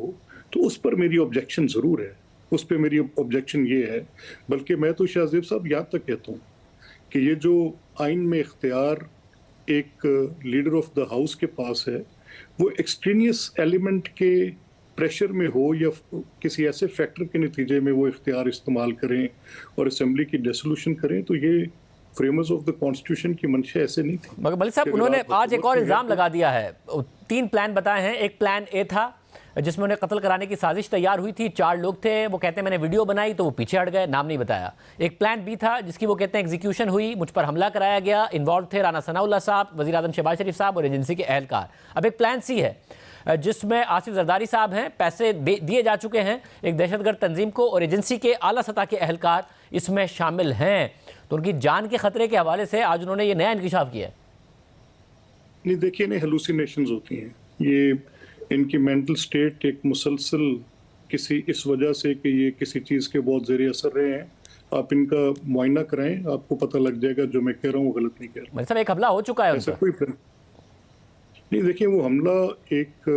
तो उस पर मेरी ऑब्जेक्शन ज़रूर है। उस पर मेरी ऑब्जेक्शन ये है, बल्कि मैं तो शाहजेब साहब यहाँ तक कहता हूँ कि ये जो आइन में इख्तियार एक लीडर ऑफ द हाउस के पास है, वो एक्सट्रीनियस एलिमेंट के प्रेशर में हो या किसी ऐसे फैक्टर के नतीजे में वो इख्तियार इस्तेमाल करें और असेंबली की डिसोल्यूशन करें, तो ये फ्रेमर्स ऑफ द कॉन्स्टिट्यूशन की मंशा ऐसे नहीं थी। मगर मलिक साहब, उन्होंने आज एक और इल्ज़ाम लगा दिया है। 3 प्लान बताए हैं। एक प्लान ए था जिसमें उन्हें कत्ल कराने की साजिश तैयार हुई थी, 4 लोग थे। वो कहते हैं मैंने वीडियो बनाई तो वो पीछे हट गए, नाम नहीं बताया। एक प्लान बी था जिसकी वो कहते हैं एग्जीक्यूशन हुई, मुझ पर हमला कराया गया, इन्वॉल्व थे राना सनाउल्लाह साहब, वज़ीर आज़म शहबाज शरीफ साहब और एजेंसी के अहलकार। अब एक प्लान सी है जिसमें आसिफ जरदारी साहब हैं, पैसे दिए जा चुके हैं एक दहशतगर्द तंजीम को और एजेंसी के आला सतह के अहलकार इसमें शामिल हैं। तो उनकी जान के खतरे के हवाले से आज उन्होंने ये नया इंकिशाफ किया है। नहीं, देखिए, इन्हें हेलुसिनेशंस होती हैं। ये इनकी मेंटल स्टेट एक मुसलसल किसी इस वजह से कि ये किसी चीज़ के बहुत ज़ेरे असर रहे हैं। आप इनका मुआयना कराएं, आपको पता लग जाएगा जो मैं कह रहा हूँ वो गलत नहीं कह रहा। मतलब एक हमला हो चुका है ऐसा कोई नहीं। देखिए, वो हमला एक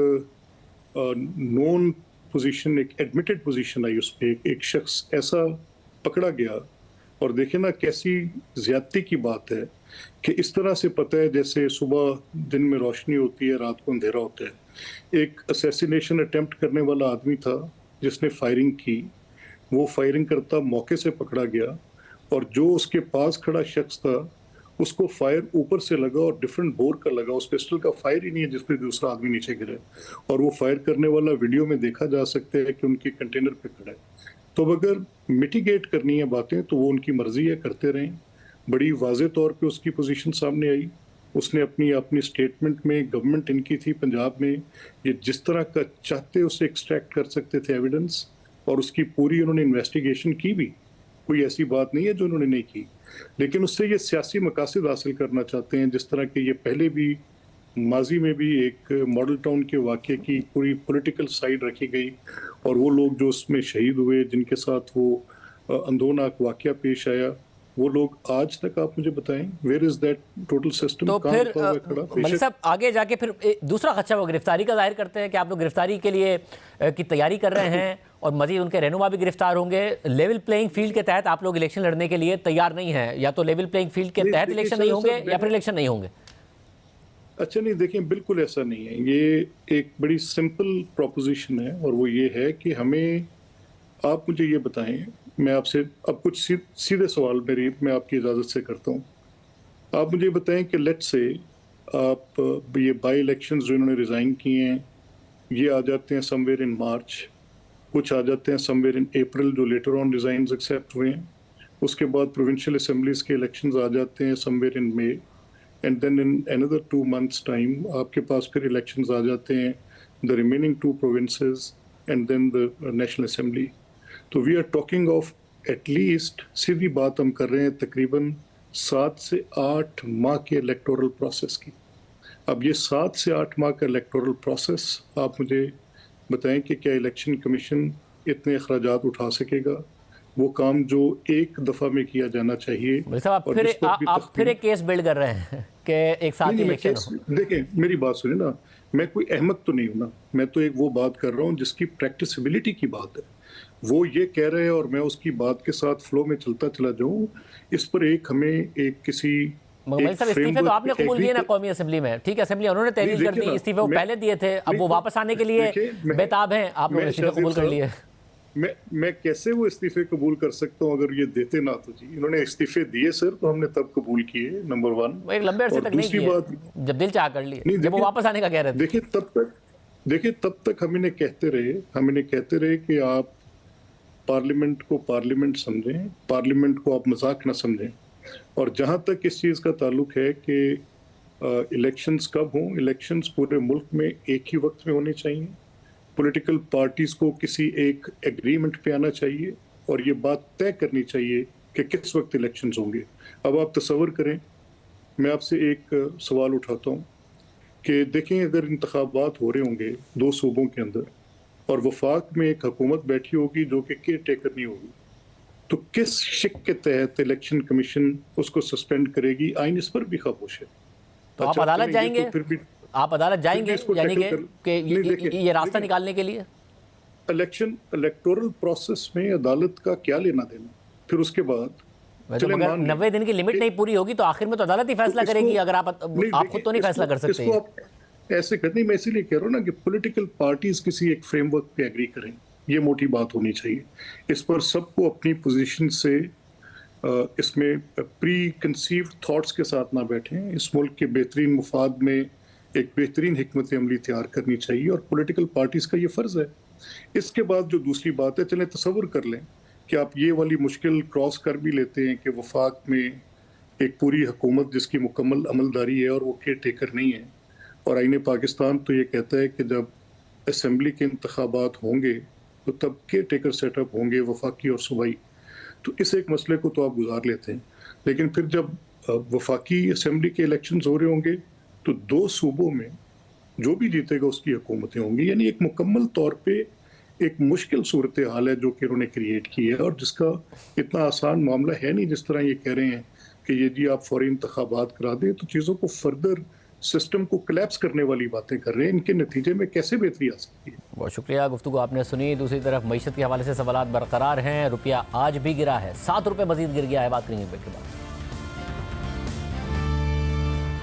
नोन पोजीशन, एक एडमिटेड पोजीशन आई उस पर। एक शख्स ऐसा पकड़ा गया और देखे ना कैसी ज्यादती की बात है कि इस तरह से पता है जैसे सुबह दिन में रोशनी होती है, रात को अंधेरा होता है। एक असैसिनेशन अटेम्प्ट करने वाला आदमी था जिसने फायरिंग की, वो फायरिंग करता मौके से पकड़ा गया और जो उसके पास खड़ा शख्स था उसको फायर ऊपर से लगा और डिफरेंट बोर का लगा। उस पिस्टल का फायर ही नहीं है जिसपे दूसरा आदमी नीचे गिरा और वो फायर करने वाला वीडियो में देखा जा सकता है कि उनके कंटेनर पे खड़ा है। तो अगर मिटिगेट करनी है बातें तो वो उनकी मर्जी है, करते रहें। बड़ी वाज़े तौर पे उसकी पोजीशन सामने आई। उसने अपनी स्टेटमेंट में, गवर्नमेंट इनकी थी पंजाब में, ये जिस तरह का चाहते उसे एक्सट्रैक्ट कर सकते थे एविडेंस, और उसकी पूरी उन्होंने इन्वेस्टिगेशन की भी। कोई ऐसी बात नहीं है जो उन्होंने नहीं की, लेकिन उससे ये सियासी मकासद हासिल करना चाहते हैं। जिस तरह के ये पहले भी माजी में भी एक मॉडल टाउन के वाक़े की पूरी पॉलिटिकल साइड रखी गई और वो लोग जो उसमें शहीद हुए, जिनके साथ वो अंधोनाक वाक़या पेश आया, वो लोग आज तक आप मुझे बताएं where is that total system. तो फिर मलिक साहब आगे जाके फिर दूसरा खदशा वो गिरफ्तारी का जाहिर करते हैं कि आप लोग गिरफ्तारी के लिए की तैयारी कर रहे हैं और मजीद उनके रहनुमा भी गिरफ्तार होंगे। लेवल प्लेइंग फील्ड के तहत आप लोग इलेक्शन लड़ने के लिए तैयार नहीं हैं, या तो लेवल प्लेइंग फील्ड के तहत इलेक्शन नहीं होंगे या फिर इलेक्शन नहीं होंगे। अच्छा, नहीं, देखिए, बिल्कुल ऐसा नहीं है। ये एक बड़ी सिंपल प्रोपोजिशन है और वो ये है कि हमें, आप मुझे ये बताएं, मैं आपसे अब कुछ सीधे सवाल मैं आपकी इजाज़त से करता हूँ। आप मुझे बताएं कि लेट्स से आप ये बाई इलेक्शंस जो इन्होंने रिज़ाइन किए हैं ये आ जाते हैं समवेयर इन मार्च, कुछ आ जाते हैं समवेयर इन अप्रैल जो लेटर ऑन रिज़ाइंस एक्सेप्ट हुए हैं। उसके बाद प्रोविंशियल असेंबलीज के इलेक्शंस आ जाते हैं somewhere in May, and then in another 2 months time आपके पास फिर इलेक्शंस आ जाते हैं, the remaining 2 provinces and then the national assembly. तो we are talking of at least, सीधी बात हम कर रहे हैं, तकरीबन 7 से 8 माह के इलेक्टोरल प्रोसेस की। अब ये 7 से 8 माह का इलेक्टोरल प्रोसेस, आप मुझे बताएं कि क्या इलेक्शन कमीशन इतने अखराजात उठा सकेगा? वो काम जो एक दफ़ा में किया जाना चाहिए। आप फिर एक केस बिल्ड कर रहे हैं कि एक साथ इलेक्शन हो। देखें, मेरी बात सुनिए ना, मैं कोई अहमक तो नहीं हूं ना, मैं तो एक वो बात कर रहा हूं जिसकी प्रैक्टिसिबिलिटी की बात है। वो ये कह रहे हैं और मैं उसकी बात के साथ फ्लो में चलता चला जाऊं। इस पर हमें एक किसी इस्तीफे तो आपने कबूल किए ना कौमी असेंबली में, ठीक है, असेंबली उन्होंने तहरीर कर दी, इस्तीफे वो पहले दिए थे, अब वो वापस आने के लिए बेताब हैं, आप लोगों ने इस्तीफे कबूल कर लिए। मैं कैसे वो इस्तीफे कबूल कर सकता हूँ अगर ये देते ना? तो जी, इन्होंने इस्तीफे दिए सर, तो हमने तब कबूल किए, नंबर 1। एक लंबे अरसे तक नहीं किए, जब दिल चाह कर लिए, जब वो वापस आने का कह रहे थे। देखिए तब तक हम इन्हें कहते रहे कि आप पार्लियामेंट को पार्लियामेंट समझें, पार्लियामेंट को आप मजाक ना समझें। और जहाँ तक इस चीज़ का ताल्लुक है कि इलेक्शंस कब हों, इलेक्शंस पूरे मुल्क में एक ही वक्त में होने चाहिए। पॉलिटिकल पार्टीज को किसी एक एग्रीमेंट पे आना चाहिए और ये बात तय करनी चाहिए कि किस वक्त इलेक्शंस होंगे। अब आप तसव्वुर करें, मैं आपसे एक सवाल उठाता हूँ कि देखें, अगर इंतखाबात हो रहे होंगे 2 सूबों के अंदर और वफाक में एक हुकूमत बैठी होगी जो कि केयर टेकर नहीं होगी, तो किस शिक के तहत इलेक्शन कमीशन उसको सस्पेंड करेगी? आइन इस पर भी खामोश है। तो आप अदालत जाएंगे, तो फिर भी आप अदालत जाएंगे यानी कि ये रास्ता निकालने के लिए? इलेक्टोरल प्रोसेस में अदालत का क्या लेना देना? फिर उसके बाद अगर 90 दिन की लिमिट नहीं पूरी होगी तो आखिर में तो अदालत ही फैसला करेगी, अगर आप खुद तो नहीं फैसला कर सकते। इसको आप ऐसे करनी, मैं इसीलिए कह रहा हूँ ना कि पॉलिटिकल पार्टीज किसी एक फ्रेमवर्क पे एग्री करें, ये मोटी बात होनी चाहिए। इस पर सबको अपनी पोजीशन से इसमें प्री कंसीव्ड थॉट्स के साथ ना बैठें। इस मुल्क के बेहतरीन मुफाद में एक बेहतरीन हिकमत अमली तैयार करनी चाहिए और पॉलिटिकल पार्टीज़ का ये फ़र्ज़ है। इसके बाद जो दूसरी बात है, चलें तसव्वुर कर लें कि आप ये वाली मुश्किल क्रॉस कर भी लेते हैं कि वफाक में एक पूरी हुकूमत जिसकी मुकम्मल अमलदारी है और वो केयर टेकर नहीं है, और आईन पाकिस्तान तो ये कहता है कि जब असम्बली के इंतखाबात होंगे तो तब केयर टेकर सेटअप होंगे वफाकी और सूबाई। तो इस एक मसले को तो आप गुजार लेते हैं, लेकिन फिर जब वफाकी असम्बली के इलेक्शंस हो रहे होंगे तो 2 सूबों में जो भी जीतेगा उसकी हुकूमतें होंगी। यानी एक मुकम्मल तौर पे एक मुश्किल सूरत हाल है जो कि उन्होंने क्रिएट की है, और जिसका इतना आसान मामला है नहीं जिस तरह ये कह रहे हैं कि ये जी आप फौरी इंतखाबात करा दें। तो चीज़ों को फर्दर सिस्टम को कोलैप्स करने वाली बातें कर रहे हैं। इनके नतीजे में कैसे बेहतरी आ सकती है। बहुत शुक्रिया, गुफ्तगू आपने सुनी। दूसरी तरफ मईशत के हवाले से सवालात बरकरार हैं। रुपया आज भी गिरा है, 7 रुपये मजीद गिर गया है। बात करेंगे ब्रेक के बाद।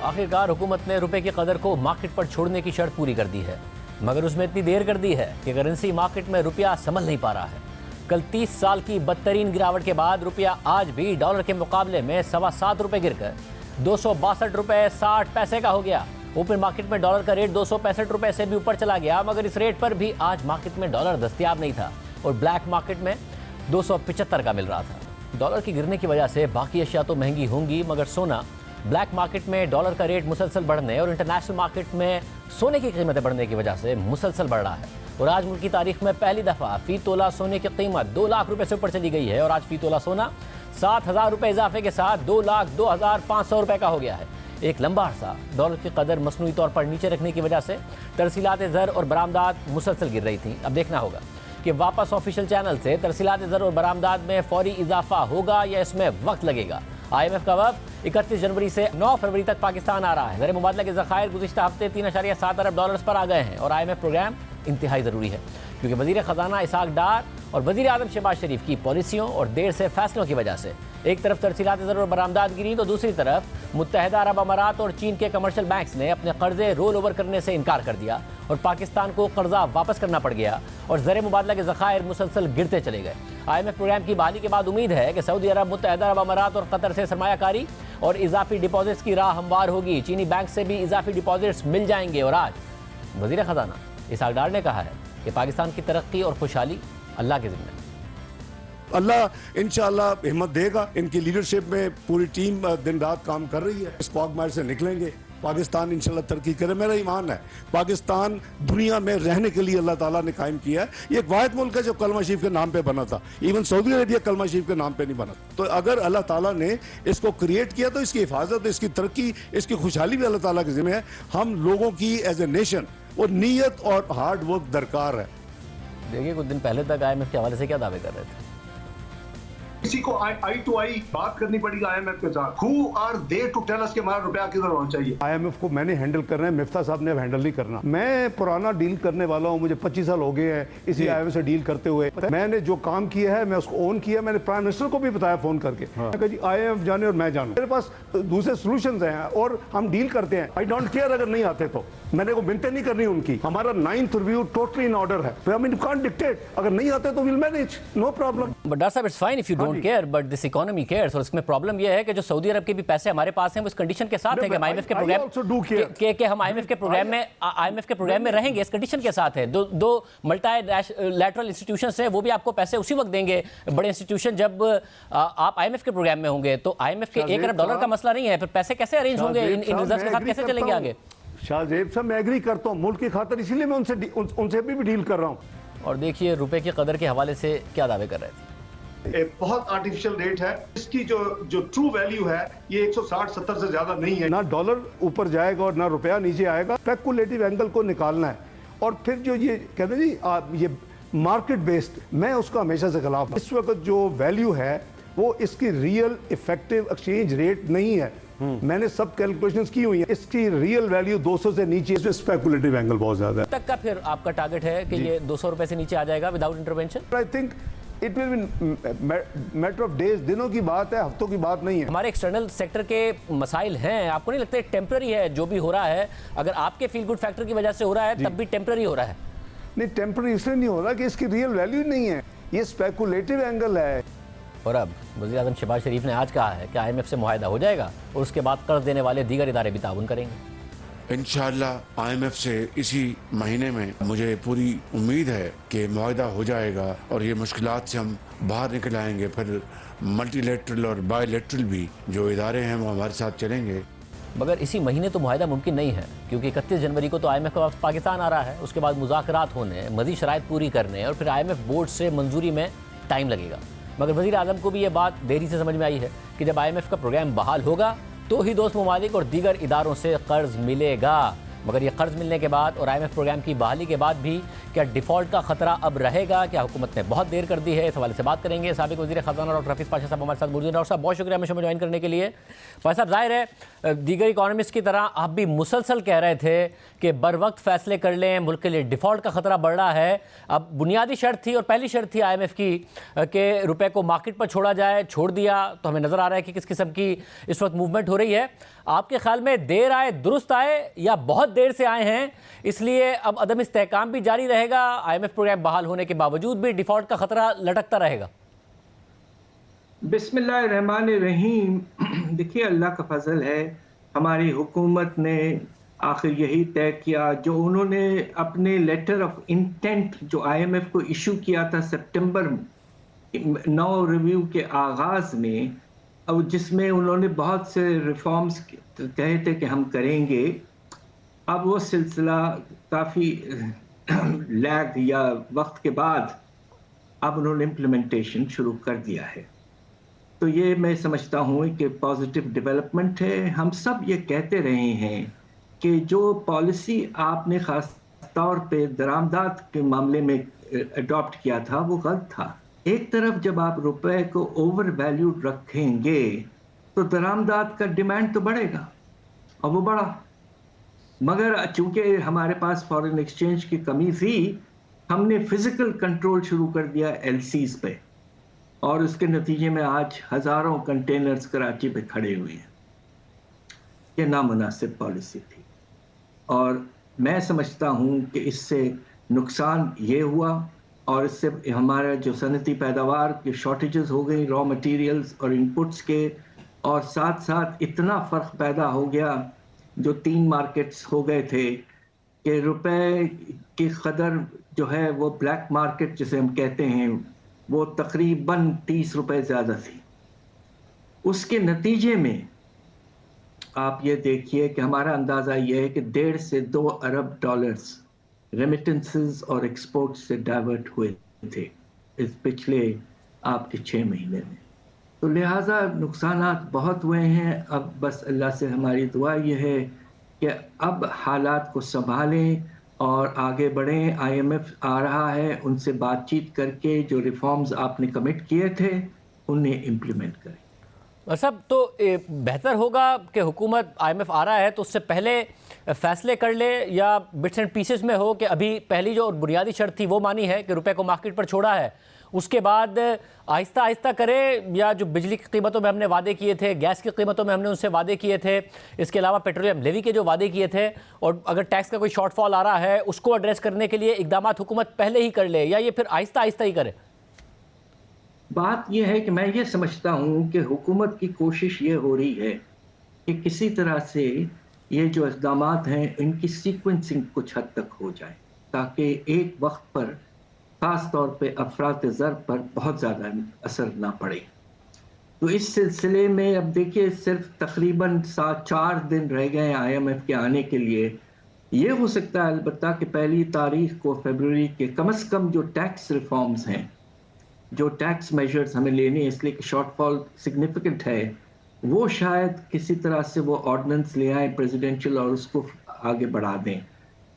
आखिरकार हुकूमत ने रुपए की कदर को मार्केट पर छोड़ने की शर्त पूरी कर दी है, मगर उसमें इतनी देर कर दी है कि करेंसी मार्केट में रुपया संभल नहीं पा रहा है। कल 30 साल की बदतरीन गिरावट के बाद रुपया आज भी डॉलर के मुकाबले में 7.25 रुपये गिरकर 262 रुपये 60 पैसे का हो गया। ओपन मार्केट में डॉलर का रेट 265 रुपये से भी ऊपर चला गया, मगर इस रेट पर भी आज मार्केट में डॉलर दस्तयाब नहीं था और ब्लैक मार्केट में 275 का मिल रहा था। डॉलर की गिरने की वजह से बाकी अशिया तो महंगी होंगी, मगर सोना ब्लैक मार्केट में डॉलर का रेट मुसलसल बढ़ने और इंटरनेशनल मार्केट में सोने की कीमतें बढ़ने की वजह से मुसलसल बढ़ रहा है। और आज मुल्क की तारीख में पहली दफ़ा फ़ी तोला सोने की कीमत 2 लाख रुपये से ऊपर चली गई है और आज फ़ी तोला सोना 7,000 रुपये इजाफे के साथ 2,02,500 रुपये का हो गया है। एक लंबा अर्सा डॉलर की कदर मसनूई तौर पर नीचे रखने की वजह से तरसीलात ज़र और बरामदात मुसलसल गिर रही थी। अब देखना होगा कि वापस ऑफिशियल चैनल से तरसीलात ज़र और बरामदात में फौरी इजाफा होगा या इसमें वक्त लगेगा। IMF का वफ़द 31 जनवरी से 9 फरवरी तक पाकिस्तान आ रहा है। ज़र मुबादला के ज़खायर गुज़िश्ता हफ्ते 3.7 अरब डॉलर्स पर आ गए हैं और IMF प्रोग्राम इंतहाई ज़रूरी है, क्योंकि वज़ीर ख़जाना इसहाक़ डार और वज़ीर आज़म शहबाज शरीफ की पॉलिसियों और देर से फैसलों की वजह से एक तरफ तरसीलात ज़र और बरामदात गिरी तो दूसरी तरफ मुत्तहिदा अरब अमारात और चीन के कमर्शियल बैंक्स ने अपने कर्जे रोल ओवर करने से इनकार कर दिया और पाकिस्तान को कर्जा वापस करना पड़ गया और ज़र मुबादला के ज़खायर मुसलसल गिरते चले गए। IMF प्रोग्राम की बहाली के बाद उम्मीद है कि सऊदी अरब, मुत्तहिदा अरब अमारात और कतर से सरमायाकारी और इजाफी डिपॉजिट्स की राह हमवार होगी। चीनी बैंक से भी इजाफी डिपॉजिट्स मिल जाएंगे और आज वज़ीर ख़जाना इसहाक़ डार ने कहा है कि पाकिस्तान की तरक्की और खुशहाली अल्लाह के ज़िम्मे। अल्लाह इंशाअल्लाह हिम्मत देगा। इनकी लीडरशिप में पूरी टीम दिन रात काम कर रही है। इस क्वागमायर से निकलेंगे, पाकिस्तान इंशाल्लाह तरक्की करे। मेरा ईमान है पाकिस्तान दुनिया में रहने के लिए अल्लाह ताला ने कायम किया है। ये एक वाहिद मुल्क है जो कलमा शरीफ के नाम पे बना था। इवन सऊदी अरेबिया कलमा शरीफ के नाम पे नहीं बना। तो अगर अल्लाह ताला ने इसको क्रिएट किया तो इसकी हिफाजत, इसकी तरक्की, इसकी खुशहाली भी अल्लाह ताला के ज़िम्मे है। हम लोगों की एज ए नेशन वो नीयत और हार्ड वर्क दरकार है। देखिए, कुछ दिन पहले तक IMF के हवाले से क्या दावे कर रहे थे? किसी को आई टू आई बात करनी पड़ेगी IMF के साथ। Who are they to tell us कि हमारा रुपया किधर होना चाहिए? IMF को मैंने हैंडल करना है, मिफ्ता साहब ने हैंडल नहीं करना। मैं पुराना डील करने वाला हूँ, मुझे 25 साल हो गए हैं इसी IMF से डील करते हुए। मैंने जो काम किया है मैं उसको ओन किया। मैंने प्राइम मिनिस्टर को भी बताया फोन करके, मैं कहा जी IMF जाने और मैं जानूं। मेरे पास दूसरे सोल्यूशंस हैं और हम डील करते हैं। आई डोंट केयर अगर नहीं आते तो मैंने को मिनटें नहीं करनी उनकी। हमारा 9th review totally in order है। I mean you can't dictate. अगर नहीं आते तो will manage, no problem. But doctor साहब, it's fine if you don't care, but this economy cares. और इसमें प्रॉब्लम यह है कि जो सऊदी अरब के भी पैसे हमारे पास हैं वो इस कंडीशन के साथ है कि IMF के प्रोग्राम के हम IMF के प्रोग्राम में रहेंगे। इस कंडीशन के साथ है। दो मल्टीलैटरल इंस्टीट्यूशंस हैं, वो भी आपको पैसे उसी वक्त देंगे, बड़े इंस्टीट्यूशन, जब आप IMF के प्रोग्राम में होंगे। तो IMF के 1 अरब डॉलर का मसला नहीं है, फिर पैसे कैसे अरेंज होंगे इन रिजर्व्स के साथ, कैसे चलेंगे आगे? शाहजेब साहब, मैं एग्री करता हूँ मुल्क की खातिर, इसीलिए मैं उनसे भी डील कर रहा हूँ। और देखिए, रुपए की कदर के हवाले से क्या दावे कर रहे थे? बहुत आर्टिफिशियल रेट है। इसकी जो ट्रू वैल्यू है ये 160-70 से ज्यादा नहीं है। ना डॉलर ऊपर जाएगा और ना रुपया नीचे आएगा। स्पेकुलेटिव एंगल को निकालना है और फिर जो ये कहते हैं जी ये मार्केट बेस्ड, मैं उसका हमेशा से खिलाफ हूं। इस वक्त जो वैल्यू है वो इसकी रियल इफेक्टिव एक्सचेंज रेट नहीं है। मैंने सब कैलकुलेशंस की हुई है, इसकी रियल वैल्यू 200 से नीचे। इसमें स्पेकुलेटिव एंगल बहुत ज्यादा है। तक का फिर आपका टारगेट है कि ये 200 रुपए से नीचे आ जाएगा without intervention? I think it will be matter of days, दिनों की बात है, हफ्तों की बात नहीं है। हमारे एक्सटर्नल सेक्टर के मसाइल हैं, आपको नहीं लगता टेम्पररी है जो भी हो रहा है? अगर आपके फील गुड फैक्टर की वजह से हो रहा है तब भी टेम्पररी हो रहा है। नहीं, टेम्पररी इसलिए नहीं हो रहा कि इसकी रियल वैल्यू नहीं है, ये स्पेकुलेटिव एंगल है। और अब वज़ीर आज़म शहबाज शरीफ ने आज कहा है कि IMF से मुआहदा हो जाएगा और उसके बाद कर्ज देने वाले दीगर इदारे भी ताउन करेंगे। इंशाअल्लाह IMF से इसी महीने में मुझे पूरी उम्मीद है कि मुआहदा हो जाएगा और ये मुश्किलात से हम बाहर निकल आएंगे। फिर मल्टीलेटरल और बायलेटरल भी जो इदारे हैं वो हमारे साथ चलेंगे। मगर इसी महीने तो मुआहदा मुमकिन नहीं है, क्योंकि 31 जनवरी को तो IMF का वापस पाकिस्तान आ रहा है। उसके बाद मुज़ाकरात होने, मज़ीद शराइत पूरी करने और फिर IMF बोर्ड से मंजूरी में टाइम लगेगा। मगर वज़ीर आज़म को भी ये बात देरी से समझ में आई है कि जब IMF का प्रोग्राम बहाल होगा तो ही दोस्त ममालिक और दीगर इदारों से कर्ज मिलेगा। मगर ये कर्ज मिलने के बाद और IMF प्रोग्राम की बहाली के बाद भी क्या डिफ़ॉल्ट का ख़तरा अब रहेगा? क्या हुकूमत ने बहुत देर कर दी है? इस हवाले से बात करेंगे। साबिक़ वज़ीर ख़ज़ाना डॉक्टर हफीज़ पाशा साहब हमारे साथ मौजूद हैं। डॉक्टर साहब बहुत शुक्रिया हमें ज्वाइन करने के लिए। भाई साहब, ज़ाहिर है दीगर इकॉनमिस्ट की तरह आप भी मुसलसल कह रहे थे कि बर वक्त फ़ैसले कर लें, मुल्क के लिए डिफ़ॉल्ट का ख़तरा बढ़ रहा है। अब बुनियादी शर्त थी और पहली शर्त थी IMF की कि रुपए को मार्केट पर छोड़ा जाए, छोड़ दिया तो हमें नज़र आ रहा है कि किस किस्म की इस वक्त मूवमेंट हो रही है। आपके ख्याल में देर आए दुरुस्त आए या बहुत देर से आए हैं, इसलिए अब अदम इस्तेहकाम भी जारी रहेगा, IMF प्रोग्राम बहाल होने के बावजूद भी डिफ़ॉल्ट का ख़तरा लटकता रहेगा? बिस्मिल्लाहिर्रहमानिर्रहीम। देखिए, अल्लाह का फजल है, हमारी हुकूमत ने आखिर यही तय किया जो उन्होंने अपने लेटर ऑफ इंटेंट जो IMF को इशू किया था सितंबर 9 रिव्यू के आगाज़ में, अब जिसमें उन्होंने बहुत से रिफॉर्म्स कहे थे कि हम करेंगे। अब वो सिलसिला काफ़ी लैग या वक्त के बाद अब उन्होंने इम्प्लीमेंटेशन शुरू कर दिया है। तो ये मैं समझता हूँ कि पॉजिटिव डेवलपमेंट है। हम सब ये कहते रहे हैं कि जो पॉलिसी आपने ख़ास तौर पे दरामदात के मामले में अडॉप्ट किया था वो गलत था। एक तरफ जब आप रुपए को ओवर वैल्यूड रखेंगे तो दरामदात का डिमांड तो बढ़ेगा और वो बढ़ा, मगर चूंकि हमारे पास फॉरेन एक्सचेंज की कमी थी, हमने फिजिकल कंट्रोल शुरू कर दिया LCs पे और उसके नतीजे में आज हज़ारों कंटेनर्स कराची पे खड़े हुए हैं। ये नामुनासिब पॉलिसी थी और मैं समझता हूँ कि इससे नुकसान ये हुआ और इससे हमारा जो सनती पैदावार की शॉर्टेजेस हो गई रॉ मटेरियल्स और इनपुट्स के, और साथ साथ इतना फ़र्क पैदा हो गया जो 3 मार्केट्स हो गए थे कि रुपए की कदर जो है वो ब्लैक मार्केट जिसे हम कहते हैं वो तकरीबन 30 रुपए ज़्यादा थी। उसके नतीजे में आप ये देखिए कि हमारा अंदाज़ा ये है कि 1.5 से 2 अरब डॉलर्स रेमिटेंसेस और एक्सपोर्ट से डाइवर्ट हुए थे इस पिछले आपके 6 महीने में। तो लिहाजा नुकसानात बहुत हुए हैं। अब बस अल्लाह से हमारी दुआ ये है कि अब हालात को संभालें और आगे बढ़ें। IMF आ रहा है, उनसे बातचीत करके जो रिफॉर्म्स आपने कमिट किए थे उन्हें इम्प्लीमेंट करें। सब तो बेहतर होगा कि हुकूमत IMF आ रहा है तो उससे पहले फैसले कर ले या बिट्स एंड पीसेस में हो कि अभी पहली जो बुनियादी शर्त थी वो मानी है कि रुपए को मार्केट पर छोड़ा है, उसके बाद आहिस्ता आहिस्ता करे, या जो बिजली की कीमतों में हमने वादे किए थे, गैस की कीमतों में हमने उनसे वादे किए थे, इसके अलावा पेट्रोलियम लेवी के जो वादे किए थे, और अगर टैक्स का कोई शॉर्टफॉल आ रहा है उसको एड्रेस करने के लिए इकदाम हुकूमत पहले ही कर ले, या ये फिर आहिस्ता आहिस्ता ही करे? बात यह है कि मैं ये समझता हूँ कि हुकूमत की कोशिश ये हो रही है कि किसी तरह से ये जो इक़दाम हैं इनकी सीक्वेंसिंग कुछ हद तक हो जाए ताकि एक वक्त पर ख़ास तौर पे अफरात ज़र पर बहुत ज़्यादा असर ना पड़े। तो इस सिलसिले में अब देखिए सिर्फ तकरीबन 4 दिन रह गए IMF के आने के लिए। ये हो सकता है अलबत्ता कि 1 तारीख को फरवरी के कम से कम जो टैक्स रिफॉर्म्स हैं, जो टैक्स मेजर्स हमें लेने हैं इसलिए कि शॉर्टफॉल सिग्निफिकेंट है, वो शायद किसी तरह से वो ऑर्डिनेंस ले आए प्रेसिडेंशियल और उसको आगे बढ़ा दें।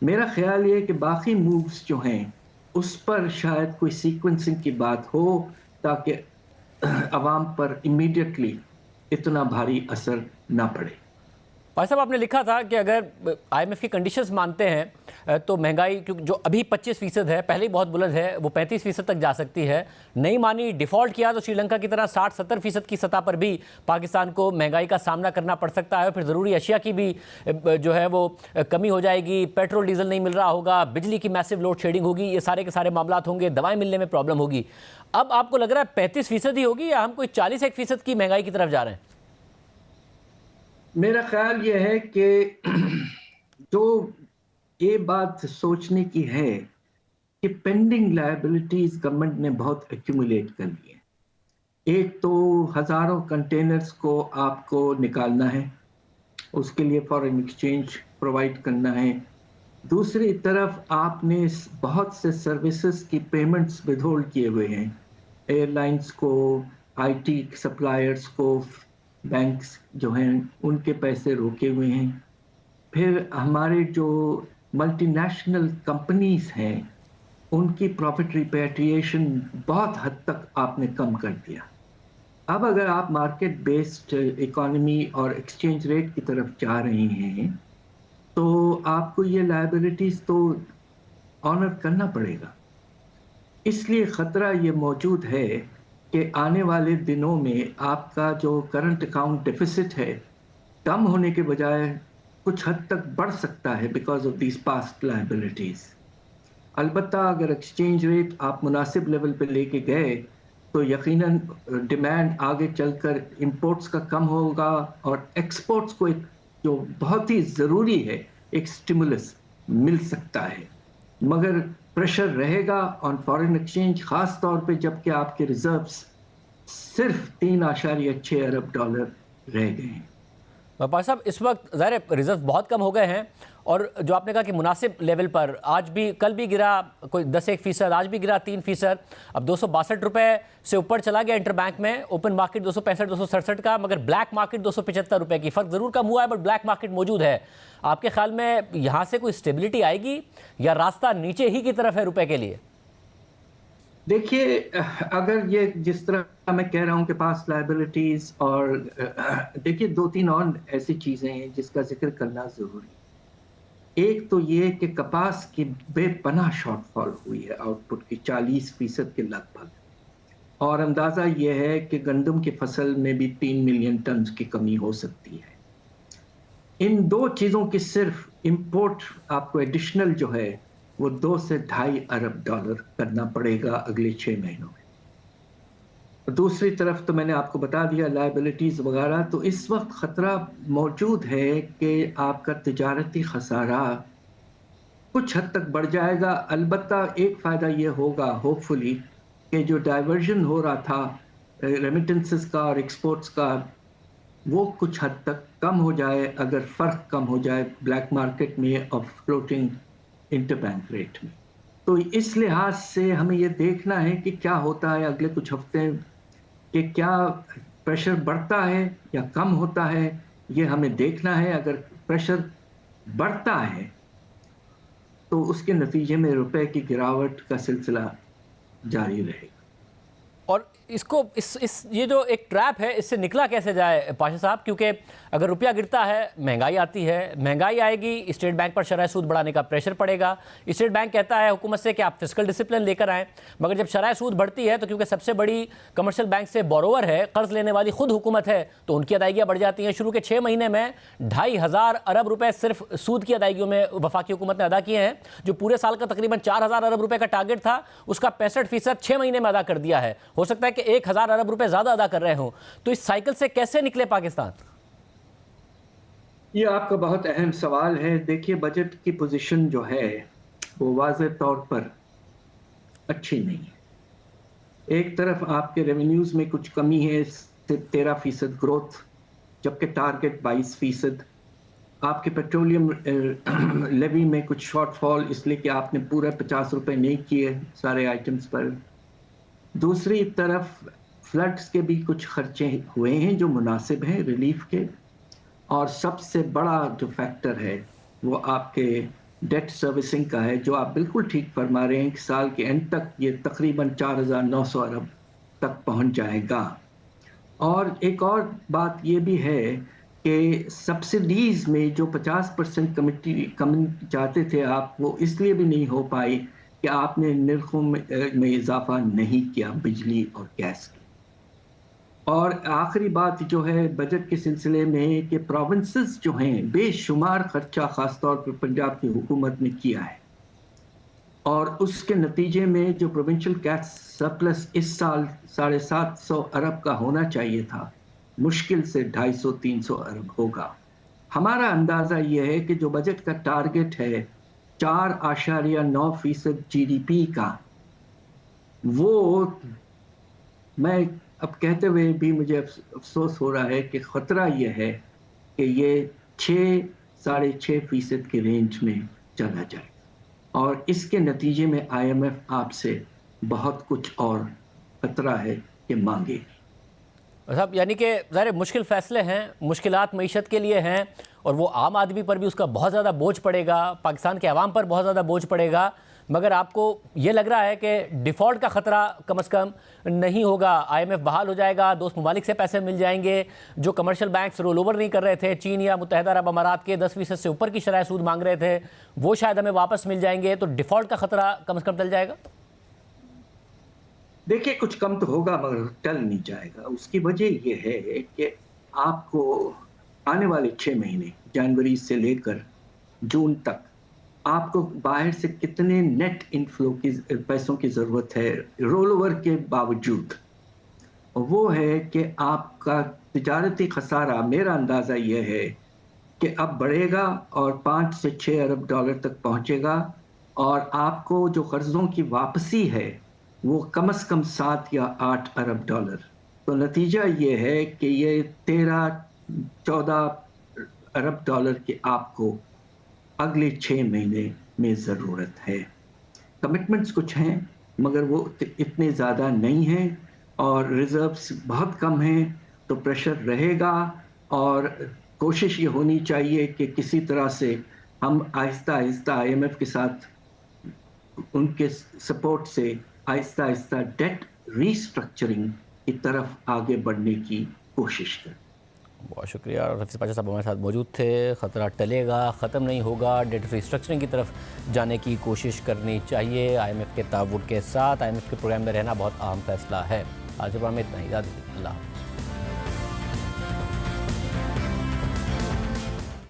मेरा ख्याल ये है कि बाकी मूव्स जो हैं उस पर शायद कोई सीक्वेंसिंग की बात हो ताकि अवाम पर इमीडिएटली इतना भारी असर ना पड़े। भाई साहब, आपने लिखा था कि अगर IMF की कंडीशंस मानते हैं तो महंगाई क्योंकि जो अभी 25% है, पहले ही बहुत बुलंद है, वो 35% तक जा सकती है। नहीं मानी, डिफ़ॉल्ट किया तो श्रीलंका की तरह 60-70% की सतह पर भी पाकिस्तान को महंगाई का सामना करना पड़ सकता है। फिर ज़रूरी अशिया की भी जो है वो कमी हो जाएगी, पेट्रोल डीजल नहीं मिल रहा होगा, बिजली की मैसिव लोड शेडिंग होगी, ये सारे के सारे मामला होंगे, दवाएँ मिलने में प्रॉब्लम होगी। अब आपको लग रहा है 35% ही होगी या हम कोई 40-1% की महंगाई की तरफ जा रहे हैं? मेरा ख्याल ये है कि जो ये बात सोचने की है कि पेंडिंग लायबिलिटीज गवर्नमेंट ने बहुत एक्यूमुलेट कर ली है। एक तो हजारों कंटेनर्स को आपको निकालना है, उसके लिए फॉरेन एक्सचेंज प्रोवाइड करना है। दूसरी तरफ आपने बहुत से सर्विसेज की पेमेंट्स विथहोल्ड किए हुए हैं, एयरलाइंस को, IT सप्लायर्स को, बैंक्स जो हैं उनके पैसे रोके हुए हैं। फिर हमारे जो मल्टीनेशनल कंपनीज हैं उनकी प्रॉफिट रिपेट्रिएशन बहुत हद तक आपने कम कर दिया। अब अगर आप मार्केट बेस्ड इकोनॉमी और एक्सचेंज रेट की तरफ जा रहे हैं तो आपको ये लायबिलिटीज तो ऑनर करना पड़ेगा। इसलिए ख़तरा ये मौजूद है कि आने वाले दिनों में आपका जो करंट अकाउंट डेफिसिट है कम होने के बजाय कुछ हद तक बढ़ सकता है because of these past liabilities. अलबत्ता अगर एक्सचेंज रेट आप मुनासिब लेवल पे लेके गए तो यकीनन डिमांड आगे चलकर इंपोर्ट्स का कम होगा और एक्सपोर्ट्स को एक जो बहुत ही ज़रूरी है एक स्टिमुलस मिल सकता है। मगर प्रेशर रहेगा ऑन फॉरेन एक्सचेंज, ख़ास तौर पे जबकि आपके रिजर्व्स सिर्फ 3.6 अरब डॉलर रह गए हैं। भाई साहब, इस वक्त ज़ाहिर रिजर्व बहुत कम हो गए हैं और जो आपने कहा कि मुनासिब लेवल पर आज भी, कल भी गिरा कोई 10-1%, आज भी गिरा 3%, अब 262 रुपये से ऊपर चला गया इंटरबैंक में। ओपन मार्केट 265-267 का, मगर ब्लैक मार्केट 275 रुपये की। फ़र्क ज़रूर कम हुआ है बट ब्लैक मार्केट मौजूद है। आपके ख्याल में यहाँ से कोई स्टेबिलिटी आएगी या रास्ता नीचे ही की तरफ है रुपये के लिए? देखिए, अगर ये जिस तरह मैं कह रहा हूँ कि पास लायबिलिटीज़ और देखिए 2-3 और ऐसी चीज़ें हैं जिसका जिक्र करना ज़रूरी। एक तो ये कि कपास की बेपनाह शॉर्टफॉल हुई है आउटपुट की 40% के लगभग, और अंदाज़ा ये है कि गंदम की फसल में भी 3 मिलियन टन की कमी हो सकती है। इन दो चीज़ों की सिर्फ इंपोर्ट आपको एडिशनल जो है वो 2 से 2.5 अरब डॉलर करना पड़ेगा अगले 6 महीनों में। दूसरी तरफ तो मैंने आपको बता दिया लायबिलिटीज़ वगैरह, तो इस वक्त ख़तरा मौजूद है कि आपका तिजारती खसारा कुछ हद तक बढ़ जाएगा। अलबत्ता एक फ़ायदा ये होगा होपफुली कि जो डाइवर्जन हो रहा था रेमिटेंसेस का और एक्सपोर्ट्स का, वो कुछ हद तक कम हो जाए अगर फ़र्क कम हो जाए ब्लैक मार्केट में और फ्लोटिंग इंटरबैंक रेट में। तो इस लिहाज से हमें ये देखना है कि क्या होता है अगले कुछ हफ्ते, कि क्या प्रेशर बढ़ता है या कम होता है, ये हमें देखना है। अगर प्रेशर बढ़ता है तो उसके नतीजे में रुपए की गिरावट का सिलसिला जारी रहेगा। और इसको ये जो एक ट्रैप है इससे निकला कैसे जाए पाशा साहब? क्योंकि अगर रुपया गिरता है महंगाई आती है, महंगाई आएगी, स्टेट बैंक पर शरह सूद बढ़ाने का प्रेशर पड़ेगा। स्टेट बैंक कहता है हुकूमत से कि आप फिस्कल डिसिप्लिन लेकर आएँ, मगर जब शरह सूद बढ़ती है तो क्योंकि सबसे बड़ी कमर्शियल बैंक से बोरोवर है, कर्ज लेने वाली खुद हुकूमत है, तो उनकी अदायगियाँ बढ़ जाती हैं। शुरू के 6 महीने में 2,500 अरब रुपये सिर्फ सूद की अदायगियों में वफाकी हुकूमत ने अदा किए हैं, जो पूरे साल का तकरीबन 4,000 अरब रुपये का टारगेट था उसका 65% 6 महीने में अदा कर दिया है। हो सकता है कि 1,000 अरब रुपए ज्यादा अदा कर रहे हो। तो इस साइकिल से कैसे निकले पाकिस्तान? ये आपका बहुत अहम सवाल है। देखिए, बजट की पोजीशन जो है वो वाज़ेह तौर पर अच्छी नहीं है। एक तरफ आपके रेवेन्यूज में कुछ कमी है, सिर्फ 13% ग्रोथ, जबकि टारगेट 22%। आपके पेट्रोलियम लेवी में कुछ शॉर्टफॉल इसलिए कि आपने पूरा 50 रुपये नहीं किए सारे आइटम्स पर। दूसरी तरफ फ्लड्स के भी कुछ खर्चे हुए हैं जो मुनासिब हैं रिलीफ के, और सबसे बड़ा जो फैक्टर है वो आपके डेट सर्विसिंग का है, जो आप बिल्कुल ठीक फरमा रहे हैं कि साल के एंड तक ये तकरीबन 4,900 अरब तक पहुंच जाएगा। और एक और बात ये भी है कि सब्सिडीज़ में जो 50% कम चाहते थे आप, वो इसलिए भी नहीं हो पाई कि आपने निर्खों में इजाफा नहीं किया बिजली और गैस की। और आखिरी बात जो है बजट के सिलसिले में कि प्रोविंसेस जो हैं बेशुमार खर्चा ख़ासतौर पर पंजाब की हुकूमत ने किया है, और उसके नतीजे में जो प्रोविंशियल कैश सरप्लस इस साल 750 अरब का होना चाहिए था, मुश्किल से 250-300 अरब होगा। हमारा अंदाज़ा यह है कि जो बजट का टारगेट है 4.9% GDP का, वो मैं अब कहते हुए भी मुझे अफसोस हो रहा है कि ख़तरा यह है कि ये 6-6.5% के रेंज में चला जाए, और इसके नतीजे में IMF आपसे बहुत कुछ और खतरा है कि मांगे। साहब, यानी कि ज़ाहिर मुश्किल फ़ैसले हैं, मुश्किलात मईशत के लिए हैं, और वो आम आदमी पर भी उसका बहुत ज़्यादा बोझ पड़ेगा, पाकिस्तान के अवाम पर बहुत ज़्यादा बोझ पड़ेगा, मगर आपको ये लग रहा है कि डिफ़ॉल्ट का ख़तरा कम से कम नहीं होगा, IMF बहाल हो जाएगा, दोस्त ममालिक से पैसे मिल जाएंगे, जो कमर्शियल बैंक्स रोल ओवर नहीं कर रहे थे, चीन या मुत्तहिदा अरब अमारात के 10% से ऊपर की शरह सूद मांग रहे थे, वो शायद हमें वापस मिल जाएंगे, तो डिफ़ॉल्ट का ख़तरा कम से कम टल जाएगा। देखिए, कुछ कम तो होगा मगर टल नहीं जाएगा। उसकी वजह यह है कि आपको आने वाले 6 महीने जनवरी से लेकर जून तक आपको बाहर से कितने नेट इनफ्लो की पैसों की ज़रूरत है रोल ओवर के बावजूद। वो है कि आपका तिजारती खसारा, मेरा अंदाज़ा यह है कि अब बढ़ेगा और 5 से 6 अरब डॉलर तक पहुंचेगा, और आपको जो कर्ज़ों की वापसी है वो कम से कम 7 या 8 अरब डॉलर। तो नतीजा ये है कि ये 13-14 अरब डॉलर की आपको अगले 6 महीने में ज़रूरत है। कमिटमेंट्स कुछ हैं मगर वो इतने ज़्यादा नहीं हैं, और रिज़र्व्स बहुत कम हैं, तो प्रेशर रहेगा, और कोशिश ये होनी चाहिए कि किसी तरह से हम आहिस्ता आहिस्ता IMF के साथ उनके सपोर्ट से आहिस्ता आहिस्ता डेट रीस्ट्रक्चरिंग की तरफ आगे बढ़ने की कोशिश करें। बहुत शुक्रिया। रफीस पाशा साहब हमारे साथ मौजूद थे। ख़तरा टलेगा, ख़त्म नहीं होगा, डेट रीस्ट्रक्चरिंग की तरफ जाने की कोशिश करनी चाहिए। IMF के ताउन के साथ IMF के प्रोग्राम में रहना बहुत अहम फैसला है। आज के प्रोग्राम में इतना ही। अल्लाह।